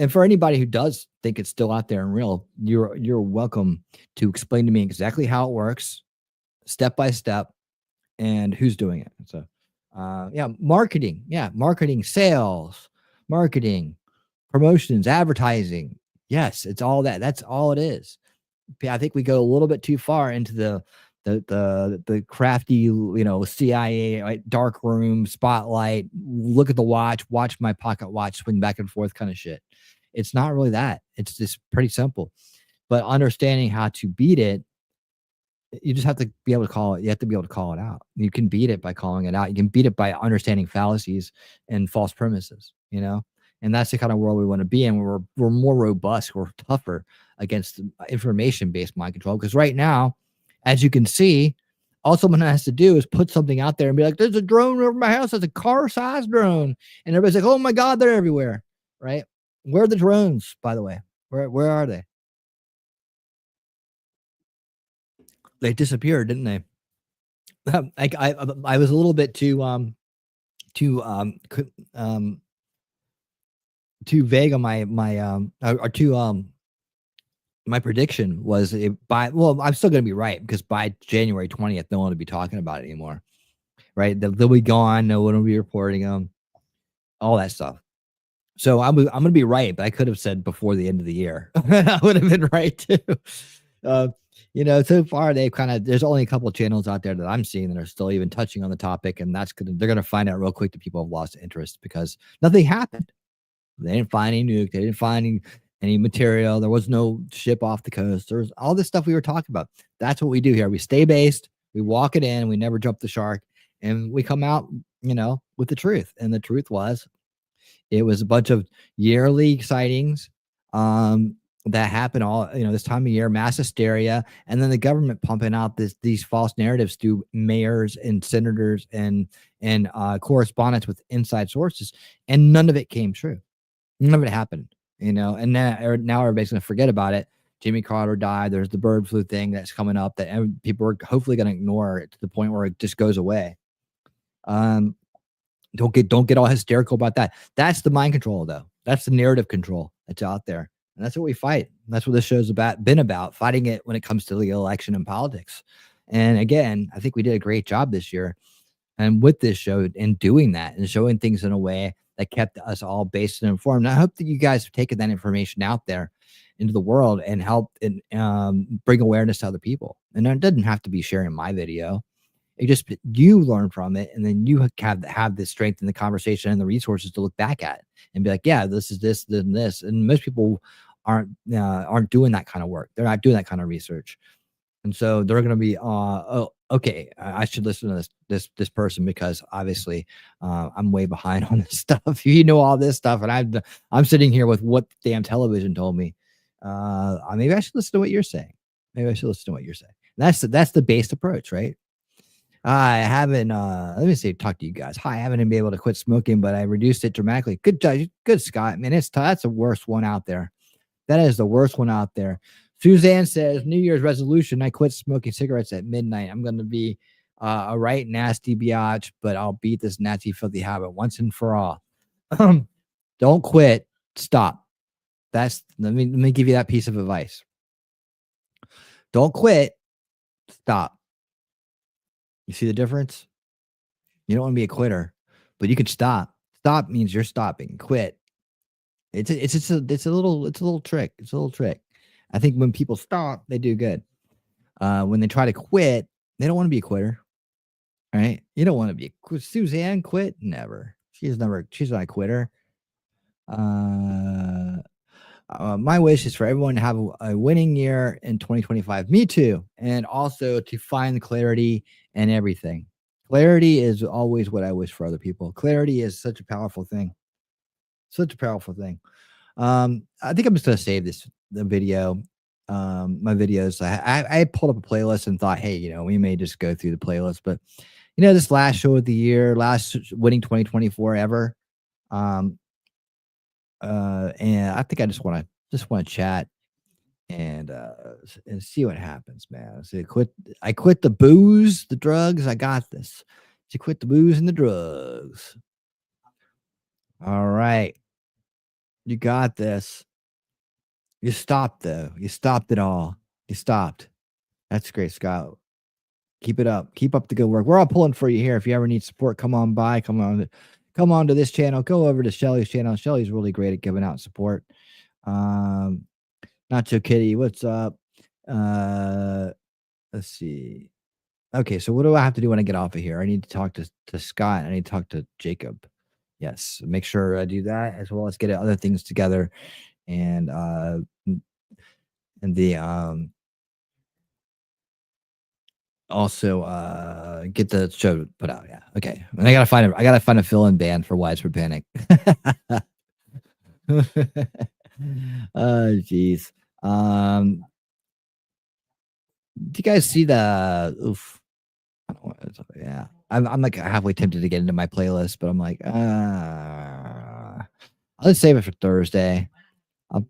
Speaker 5: for anybody who does think it's still out there and real, you're welcome to explain to me exactly how it works, step by step, and who's doing it. So, marketing, sales, marketing, promotions, advertising. Yes, it's all that. That's all it is. I think we go a little bit too far into the crafty, CIA, right? Dark room, spotlight, look at the watch my pocket watch, swing back and forth kind of shit. It's not really that. It's just pretty simple. But understanding how to beat it, you just have to be able to call it. You have to be able to call it out. You can beat it by calling it out. You can beat it by understanding fallacies and false premises, and that's the kind of world we want to be in. We're more robust. We're tougher against information-based mind control. Because right now, as you can see, all someone has to do is put something out there and be like, there's a drone over my house. It's a car-sized drone. And everybody's like, oh my God, they're everywhere, right? Where are the drones, by the way? Where are they? They disappeared, didn't they? I was a little bit too vague on my prediction was I'm still going to be right, because by January 20th, no one will be talking about it anymore. right? They'll be gone. No one will be reporting them. All that stuff. So I'm going to be right, but I could have said before the end of the year. I would have been right too. Uh, so far there's only a couple of channels out there that I'm seeing that are still even touching on the topic, and they're gonna find out real quick that people have lost interest because nothing happened. They didn't find any nuke, they didn't find any material, there was no ship off the coast, there's all this stuff we were talking about. That's what we do here. We stay based, we walk it in, we never jump the shark, and we come out, with the truth. And the truth was, it was a bunch of yearly sightings that happen all this time of year, mass hysteria, and then the government pumping out these false narratives through mayors and senators and correspondence with inside sources, and none of it came true. None of it happened, and now everybody's gonna forget about it. Jimmy Carter died. There's the bird flu thing that's coming up that people are hopefully gonna ignore it to the point where it just goes away. Don't get all hysterical about that. That's the mind control, though. That's the narrative control that's out there. And that's what we fight. That's what this show's been about, fighting it when it comes to the election and politics. And again, I think we did a great job this year and with this show in doing that and showing things in a way that kept us all based and informed. And I hope that you guys have taken that information out there into the world and helped and bring awareness to other people. And it doesn't have to be sharing my video. It just, you learn from it, and then you have the strength in the conversation and the resources to look back at and be like, yeah, this is this, then this. And most people aren't doing that kind of work. They're not doing that kind of research. And so they're going to be, oh, okay, I should listen to this person because obviously I'm way behind on this stuff. You know all this stuff, and I'm sitting here with what damn television told me. Maybe I should listen to what you're saying. Maybe I should listen to what you're saying. That's the based approach, right? I haven't, talk to you guys. Hi, I haven't been able to quit smoking, but I reduced it dramatically. Good job. Good, Scott. Man, that's the worst one out there. That is the worst one out there. Suzanne says, New Year's resolution, I quit smoking cigarettes at midnight. I'm going to be a right nasty biatch, but I'll beat this nasty, filthy habit once and for all. Don't quit. Stop. Let me give you that piece of advice. Don't quit. Stop. You see the difference? You don't want to be a quitter, but you could stop. Stop means you're stopping. Quit. It's a little trick. It's a little trick. I think when people stop, they do good. When they try to quit, they don't want to be a quitter. Right? You don't want to be Suzanne quit? Never. She's not a quitter. My wish is for everyone to have a winning year in 2025. Me too. And also to find clarity in everything. Clarity is always what I wish for other people. Clarity is such a powerful thing. Such a powerful thing. I think I'm just going to save the video, my videos. I pulled up a playlist and thought, hey, we may just go through the playlist, but this last show of the year, last winning 2024 ever. And I think I just want to chat and see what happens, man. So I quit the booze, the drugs. I got this. So quit the booze and the drugs. All right. You got this. You stopped though. You stopped it all. You stopped. That's great, Scott. Keep it up. Keep up the good work. We're all pulling for you here. If you ever need support, come on by. Come on to this channel. Go over to Shelly's channel. Shelly's really great at giving out support. Nacho Kitty, what's up? Let's see. Okay, so what do I have to do when I get off of here? I need to talk to Scott. I need to talk to Jacob. Yes, make sure I do that as well as get other things together and also get the show put out. Yeah, okay. And I gotta find a fill-in band for Widespread Panic. Oh jeez. Do you guys see the oof? I don't want to, yeah. I'm like halfway tempted to get into my playlist, but I'm like, let's save it for Thursday.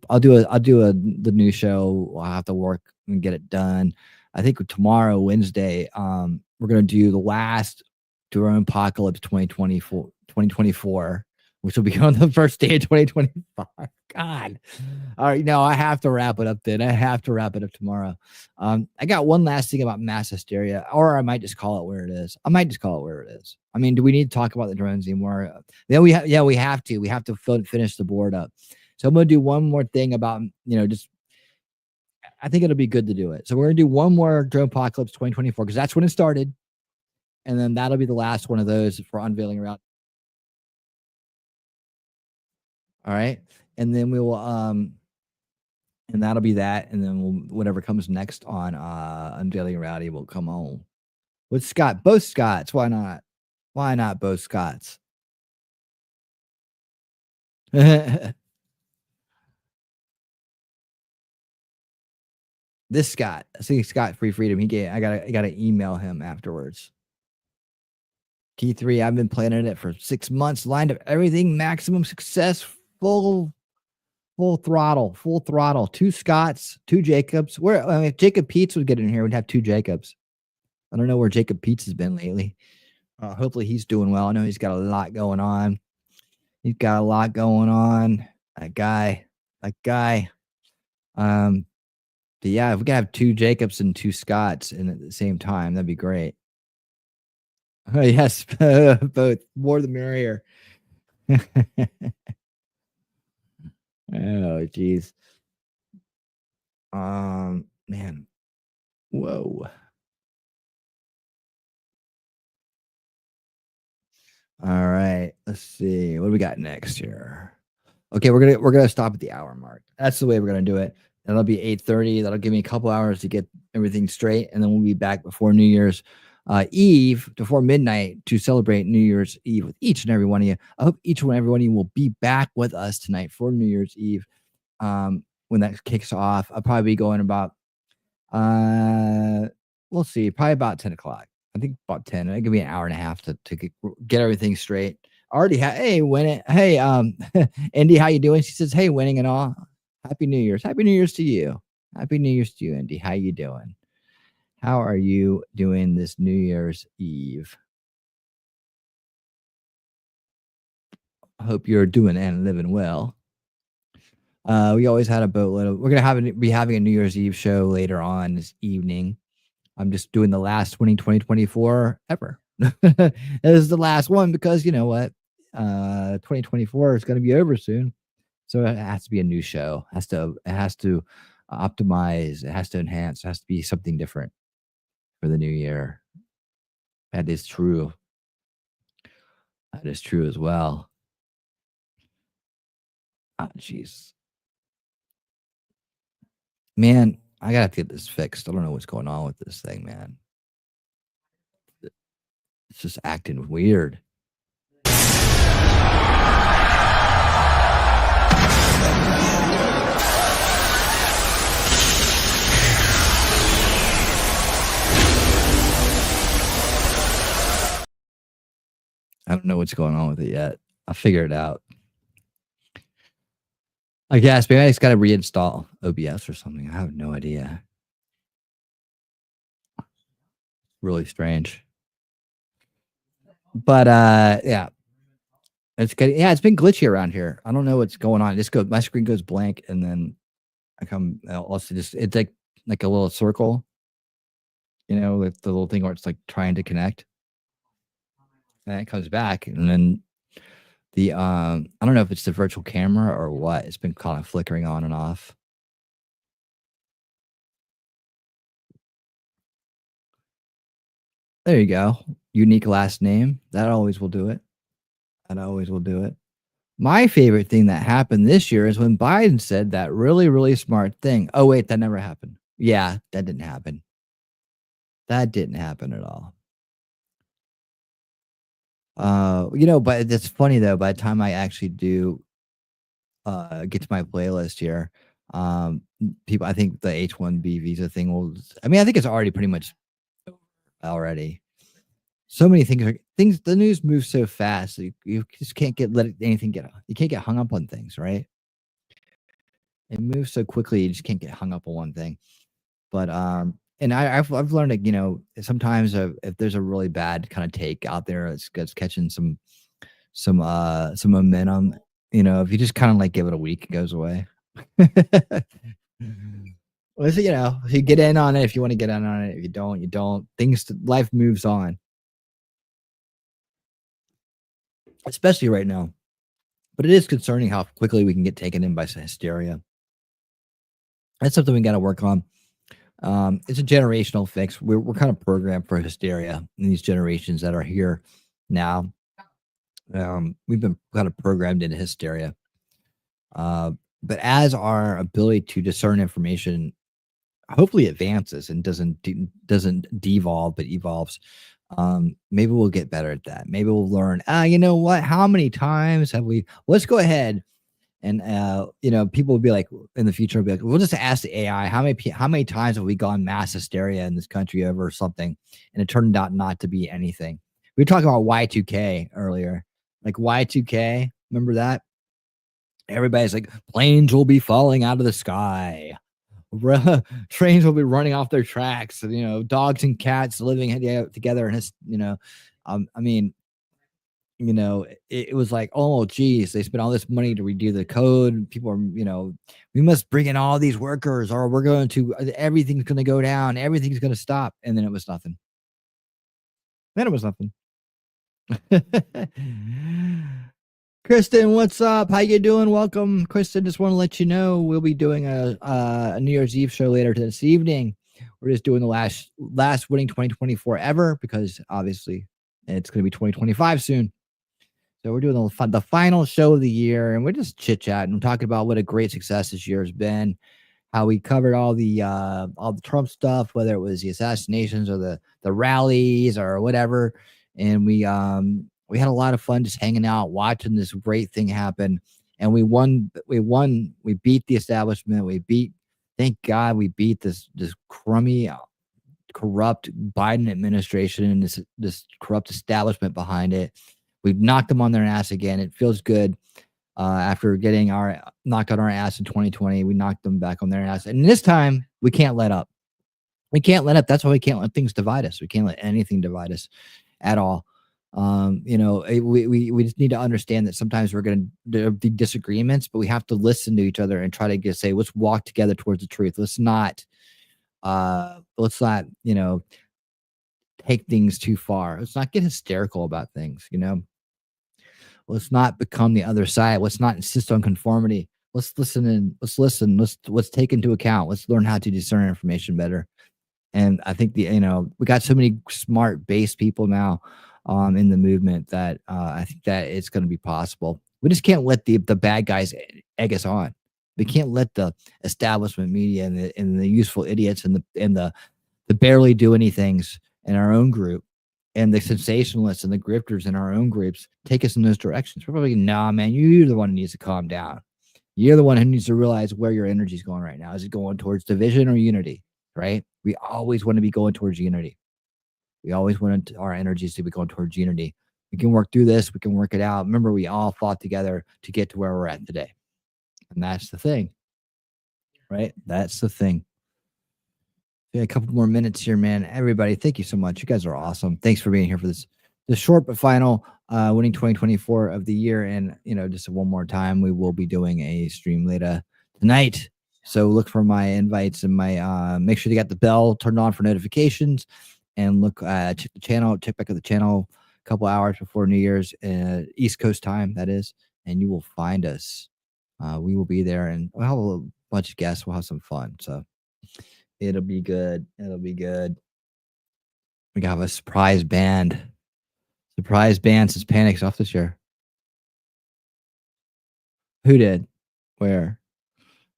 Speaker 5: I'll do the new show. I'll have to work and get it done. I think tomorrow, Wednesday, we're gonna do the last Drone Apocalypse 2024, which will be on the first day of 2025. God. All right. No, I have to wrap it up then. I have to wrap it up tomorrow. I got one last thing about mass hysteria, or I might just call it where it is. I might just call it where it is. I mean, do we need to talk about the drones anymore? Yeah, we have to. We have to finish the board up. So I'm going to do one more thing about, just I think it'll be good to do it. So we're going to do one more Drone Apocalypse 2024 because that's when it started. And then that'll be the last one of those for unveiling around. All right. And then we will, and that'll be that. And then whatever comes next on unveiling rowdy will come on with Scott, both Scotts. Why not? Why not both Scotts? This Scott, I see Scott Free Freedom. I gotta email him afterwards. T3, I've been planning it for 6 months, lined up everything, maximum success, full throttle. 2 Scotts, 2 Jacobs. If Jacob Peets would get in here, we'd have 2 Jacobs. I don't know where Jacob Peets has been lately. Hopefully he's doing well. I know he's got a lot going on. That guy. But yeah, if we could have 2 Jacobs and 2 Scotts in at the same time, that'd be great. Oh, yes, both. More the merrier. Oh, geez. Man. Whoa. All right. Let's see. What do we got next here? Okay, we're gonna stop at the hour mark. That's the way we're gonna do it. That'll be 8:30. That'll give me a couple hours to get everything straight, and then we'll be back before New Year's Eve, before midnight, to celebrate New Year's Eve with each and every one of you. I hope each and every one of you will be back with us tonight for New Year's Eve. When that kicks off, I'll probably be going about we'll see, probably about 10 o'clock. I think about 10. It'll give me an hour and a half to get everything straight. Already hey, winning. Hey, Indy, how you doing? She says, hey, winning and all. Happy New Year's. Happy New Year's to you. Happy New Year's to you, Indy. How you doing? How are you doing this New Year's Eve? I hope you're doing and living well. We always had a boatload. We're gonna be having a New Year's Eve show later on this evening. I'm just doing the last winning 2024 ever. This is the last one because you know what? 2024 is going to be over soon, so it has to be a new show. It has to optimize. It has to enhance. It has to be something different for the new year. That is true. That is true as well. Oh, jeez. Man, I gotta have to get this fixed. I don't know what's going on with this thing, man. It's just acting weird. I don't know what's going on with it yet. I'll figure it out. I guess maybe I just got to reinstall OBS or something. I have no idea. Really strange. But yeah. It's getting, it's been glitchy around here. I don't know what's going on. My screen goes blank and then I come also it's like a little circle. You know, with the little thing where it's like trying to connect. And it comes back and then the I don't know if it's the virtual camera or what. It's been kind of flickering on and off. There you go. Unique last name. That always will do it. My favorite thing that happened this year is when Biden said that really, really smart thing. Oh, wait, that never happened. Yeah, that didn't happen. That didn't happen at all. But it's funny though, by the time I actually do get to my playlist here, people, I think the H-1B visa thing I think it's already pretty much already. So many things, the news moves so fast. You just can't you can't get hung up on things, right? It moves so quickly, you just can't get hung up on one thing. But, and I've learned that, sometimes if there's a really bad kind of take out there, it's catching some some momentum. If you just kind of like give it a week, it goes away. Well, if you get in on it, if you want to get in on it, if you don't, you don't. Life moves on, especially right now. But it is concerning how quickly we can get taken in by hysteria. That's something we got to work on. It's a generational fix. We're kind of programmed for hysteria in these generations that are here now. We've been kind of programmed into hysteria. But as our ability to discern information hopefully advances and doesn't devolve but evolves, maybe we'll get better at that. Maybe we'll learn. You know what? How many times have we? Let's go ahead and people will be like in the future, will be like, we'll just ask the AI how many times have we gone mass hysteria in this country over something, and it turned out not to be anything. We were talking about Y2K earlier, like Y2K. Remember that? Everybody's like, planes will be falling out of the sky. Trains will be running off their tracks. Dogs and cats living together. And I mean, it was like, oh, geez, they spent all this money to redo the code. People are, we must bring in all these workers or everything's going to go down. Everything's going to stop. And then it was nothing. Kristen, what's up? How you doing? Welcome, Kristen. Just want to let you know we'll be doing a New Year's Eve show later this evening. We're just doing the last winning 2024 ever, because obviously it's going to be 2025 soon. So we're doing the final show of the year, and we're just chit chatting and talking about what a great success this year has been. How we covered all the Trump stuff, whether it was the assassinations or the rallies or whatever, and we had a lot of fun just hanging out, watching this great thing happen. And we won. We beat the establishment. Thank God we beat this crummy, corrupt Biden administration and this corrupt establishment behind it. We've knocked them on their ass again. It feels good. After getting knocked on our ass in 2020, we knocked them back on their ass. And this time we can't let up. We can't let up. That's why we can't let things divide us. We can't let anything divide us at all. We just need to understand that sometimes we're going to be disagreements, but we have to listen to each other and try to say, let's walk together towards the truth. Let's not, take things too far. Let's not get hysterical about things, Let's not become the other side. Let's not insist on conformity. Let's listen. Let's take into account. Let's learn how to discern information better. And I think we got so many smart base people now in the movement that I think that it's going to be possible. We just can't let the bad guys egg us on. We can't let the establishment media and the useful idiots and the barely do anythings in our own group and the sensationalists and the grifters in our own groups take us in those directions. We're probably, nah, man, you're the one who needs to calm down. You're the one who needs to realize where your energy is going right now. Is it going towards division or unity? Right? We always want to be going towards unity. We always want our energies to be going towards unity. We can work through this. We can work it out. Remember, we all fought together to get to where we're at today. And that's the thing. Right? That's the thing. A couple more minutes here, man. Everybody, thank you so much. You guys are awesome. Thanks for being here for this short but final winning 2024 of the year. And just one more time, we will be doing a stream later tonight. So look for my invites and my make sure you got the bell turned on for notifications, and check the channel. Check back at the channel a couple hours before New Year's, East Coast time, that is, and you will find us. We will be there, and we'll have a bunch of guests. We'll have some fun. So. It'll be good. It'll be good. We got a surprise band. Since Panic's off this year. Who did? Where?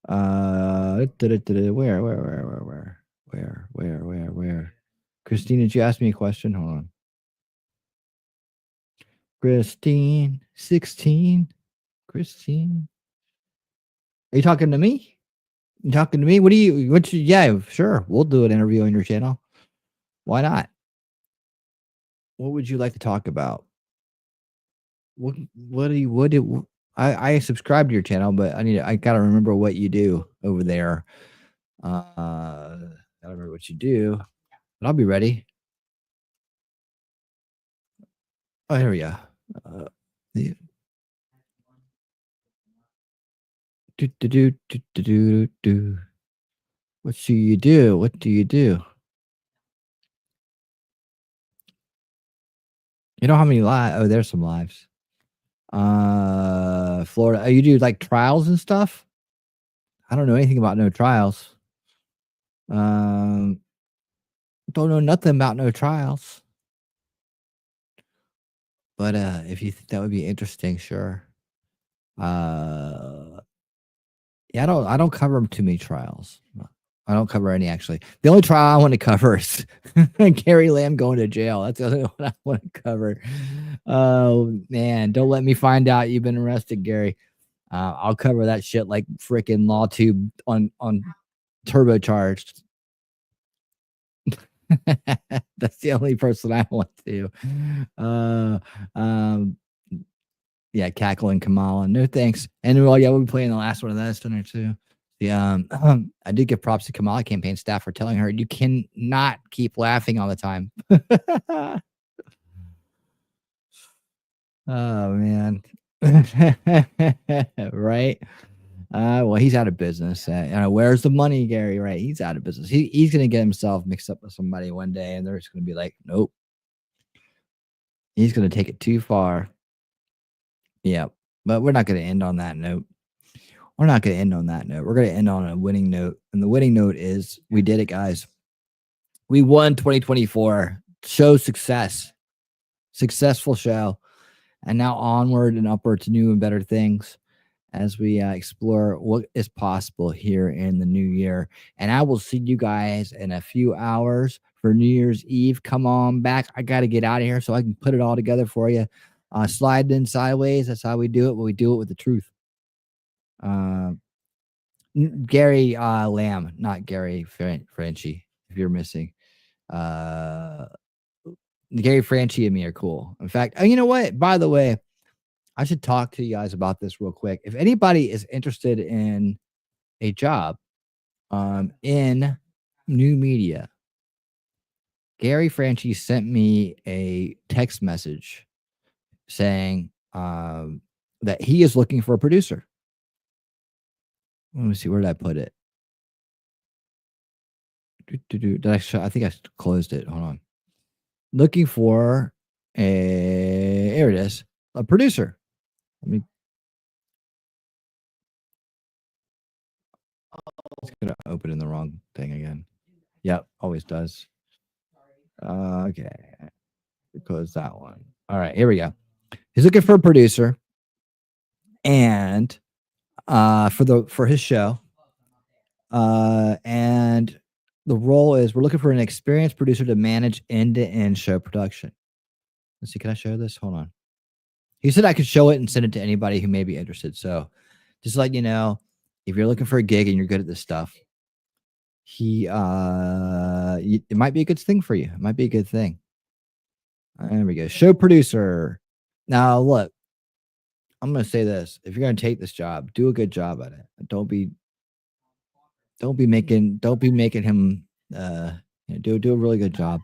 Speaker 5: Where? Christine, did you ask me a question? Hold on. Christine, 16. Christine. Are you talking to me? You talking to me? Yeah, sure. We'll do an interview on your channel. Why not? What would you like to talk about? I subscribe to your channel, but I gotta remember what you do over there. Gotta remember what you do, but I'll be ready. Oh, here we go. Do, do, do, do, do, do, do. What do you do? What do you do? You know how many lives? Oh, there's some lives. Florida. Oh, you do like trials and stuff? I don't know anything about no trials. Don't know nothing about no trials. But if you think that would be interesting, sure. Yeah, I don't cover too many trials. I don't cover any actually. The only trial I want to cover is Gary Lamb going to jail. That's the only one I want to cover. Oh man, don't let me find out you've been arrested, Gary. I'll cover that shit like freaking law tube on turbocharged. That's the only person I want to. Yeah, Cackle and Kamala. No thanks. And well, yeah, we'll be playing the last one of that tonight too. Yeah, I did give props to Kamala campaign staff for telling her you cannot keep laughing all the time. Oh man. Right. Well, he's out of business. Where's the money, Gary? Right, he's out of business. He's gonna get himself mixed up with somebody one day, and they're just gonna be like, nope. He's gonna take it too far. Yeah, but we're not gonna end on that note. We're not gonna end on that note. We're gonna end on a winning note, and the winning note is we did it, guys. We won 2024. Show success, successful show, and now onward and upward to new and better things as we explore what is possible here in the new year. And I will see you guys in a few hours for New Year's Eve. Come on back. I got to get out of here so I can put it all together for you. Slide in sideways. That's how we do it, but we do it with the truth. Gary Lamb, not Gary Franchi, if you're missing. Gary Franchi and me are cool. In fact, you know what? By the way, I should talk to you guys about this real quick. If anybody is interested in a job in new media, Gary Franchi sent me a text message saying that he is looking for a producer. Let me see, where did I put it? Did I think I closed it. Hold on. Looking for here it is, a producer. Let me. It's gonna open in the wrong thing again. Yep, always does. Okay, close that one. All right, here we go. He's looking for a producer, and for his show, and the role is we're looking for an experienced producer to manage end-to-end show production. Let's see, can I show this? Hold on. He said I could show it and send it to anybody who may be interested. So just like, you know, if you're looking for a gig and you're good at this stuff, it might be a good thing for you. It might be a good thing. There we go. Show producer. Now look, I'm going to say this. If you're going to take this job, do a good job at it. Don't be making him, do a really good job.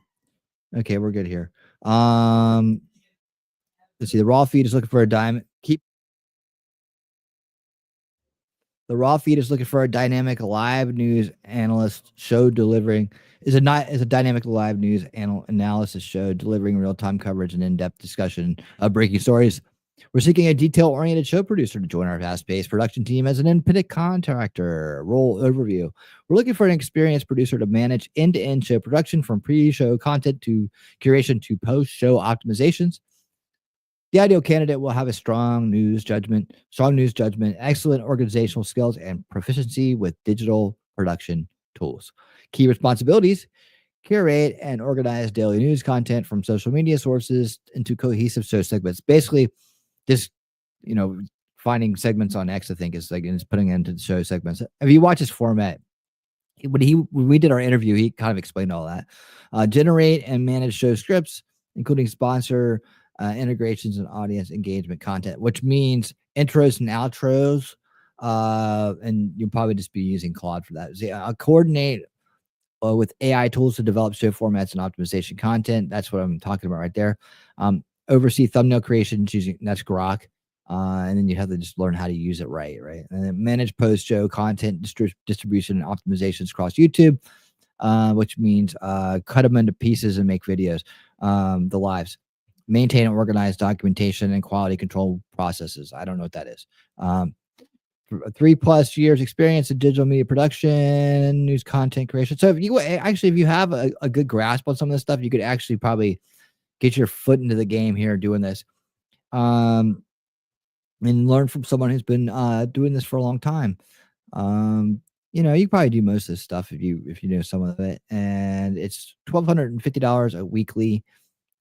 Speaker 5: Okay. We're good here. Let's see. The raw feed is looking for a diamond. The raw feed is looking for a dynamic live news analyst show delivering is a dynamic live news analysis show delivering real-time coverage and in-depth discussion of breaking stories. We're seeking a detail-oriented show producer to join our fast-paced production team as an independent contractor. Role overview. We're looking for an experienced producer to manage end-to-end show production from pre-show content to curation to post-show optimizations. The ideal candidate will have a strong news judgment, excellent organizational skills, and proficiency with digital production tools. Key responsibilities: curate and organize daily news content from social media sources into cohesive show segments. Basically, just, finding segments on X, I think, is like, and it's putting it into the show segments. If you watch his format, when we did our interview, he kind of explained all that. Generate and manage show scripts, including sponsor integrations and audience engagement content, which means intros and outros. And you'll probably just be using Claude for that. So, coordinate with AI tools to develop show formats and optimization content. That's what I'm talking about right there. oversee thumbnail creation using that's Grok. And then you have to just learn how to use it right. And then manage post-show content distribution and optimizations across YouTube, which means cut them into pieces and make videos, the lives. Maintain and organize documentation and quality control processes. I don't know what that is. 3+ years experience in digital media production, news content creation. So if you have a good grasp on some of this stuff, you could actually probably get your foot into the game here doing this. And learn from someone who's been doing this for a long time. You probably do most of this stuff if you know some of it. And it's $1,250 a weekly,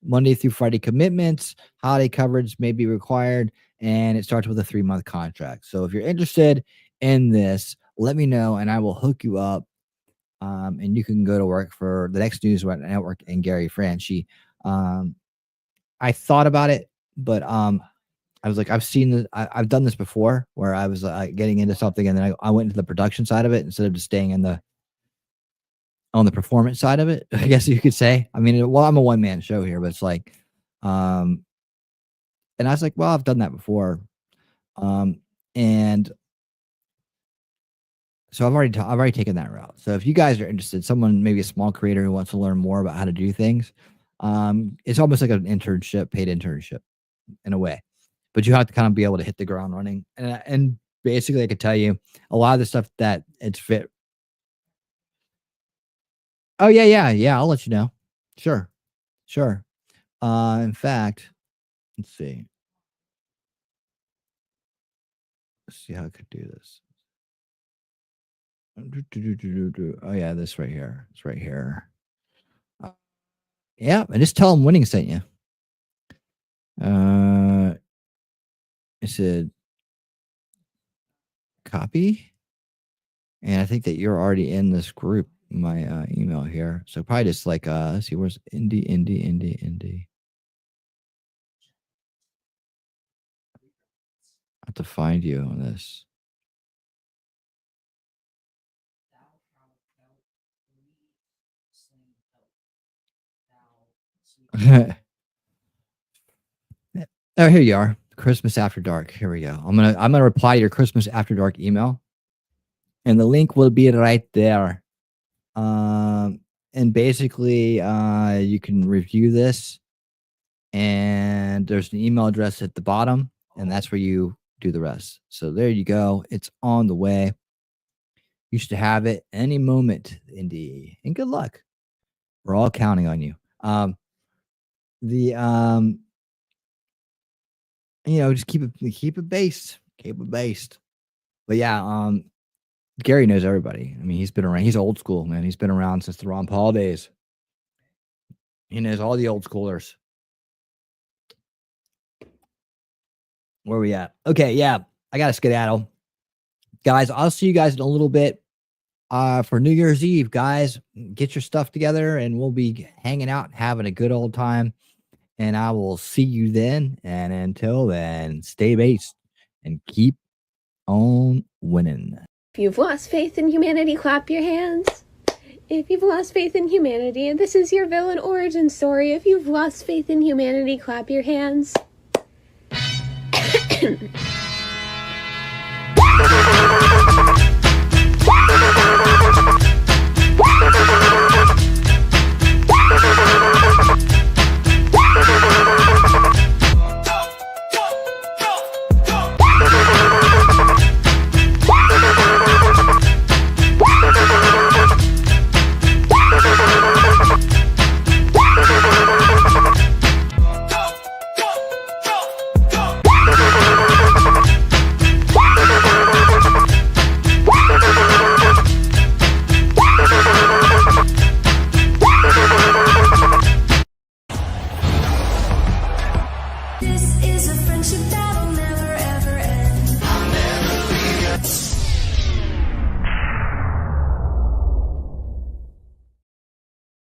Speaker 5: Monday through Friday commitments. Holiday coverage may be required, and it starts with a 3-month contract. So if you're interested in this, let me know, and I will hook you up. And you can go to work for the Next News Network and Gary Franchi. I thought about it, but I was like, I've done this before, where I was getting into something, and then I went into the production side of it instead of just staying on the performance side of it, I guess you could say. I mean, well, I'm a one-man show here, but it's like, and I was like, well, I've done that before. And so I've already taken that route. So if you guys are interested, someone, maybe a small creator who wants to learn more about how to do things, it's almost like an internship, paid internship in a way, but you have to kind of be able to hit the ground running. And basically I could tell you a lot of the stuff that it's fit. Oh yeah. I'll let you know. Sure. In fact, let's see how I could do this. Oh yeah, this right here. It's right here. Yeah, and just tell them Winning sent you. I said copy, and I think that you're already in this group. My email here, so probably just like let's see, where's Indy. I have to find you on this. Oh, here you are. Christmas After Dark. Here we go. I'm gonna reply to your Christmas After Dark email, and the link will be right there. And basically, you can review this, and there's an email address at the bottom, and that's where you do the rest. So there you go. It's on the way. You should have it any moment, Indy. And good luck. We're all counting on you. Just keep it based. But yeah, Gary knows everybody. I mean, he's been around. He's old school, man. He's been around since the Ron Paul days. He knows all the old schoolers. Where we at? Okay, yeah. I got to skedaddle. Guys, I'll see you guys in a little bit for New Year's Eve. Guys, get your stuff together, and we'll be hanging out, having a good old time. And I will see you then. And until then, stay based and keep on winning.
Speaker 7: If you've lost faith in humanity, clap your hands. If you've lost faith in humanity, and this is your villain origin story, if you've lost faith in humanity, clap your hands.
Speaker 4: This is a friendship that'll never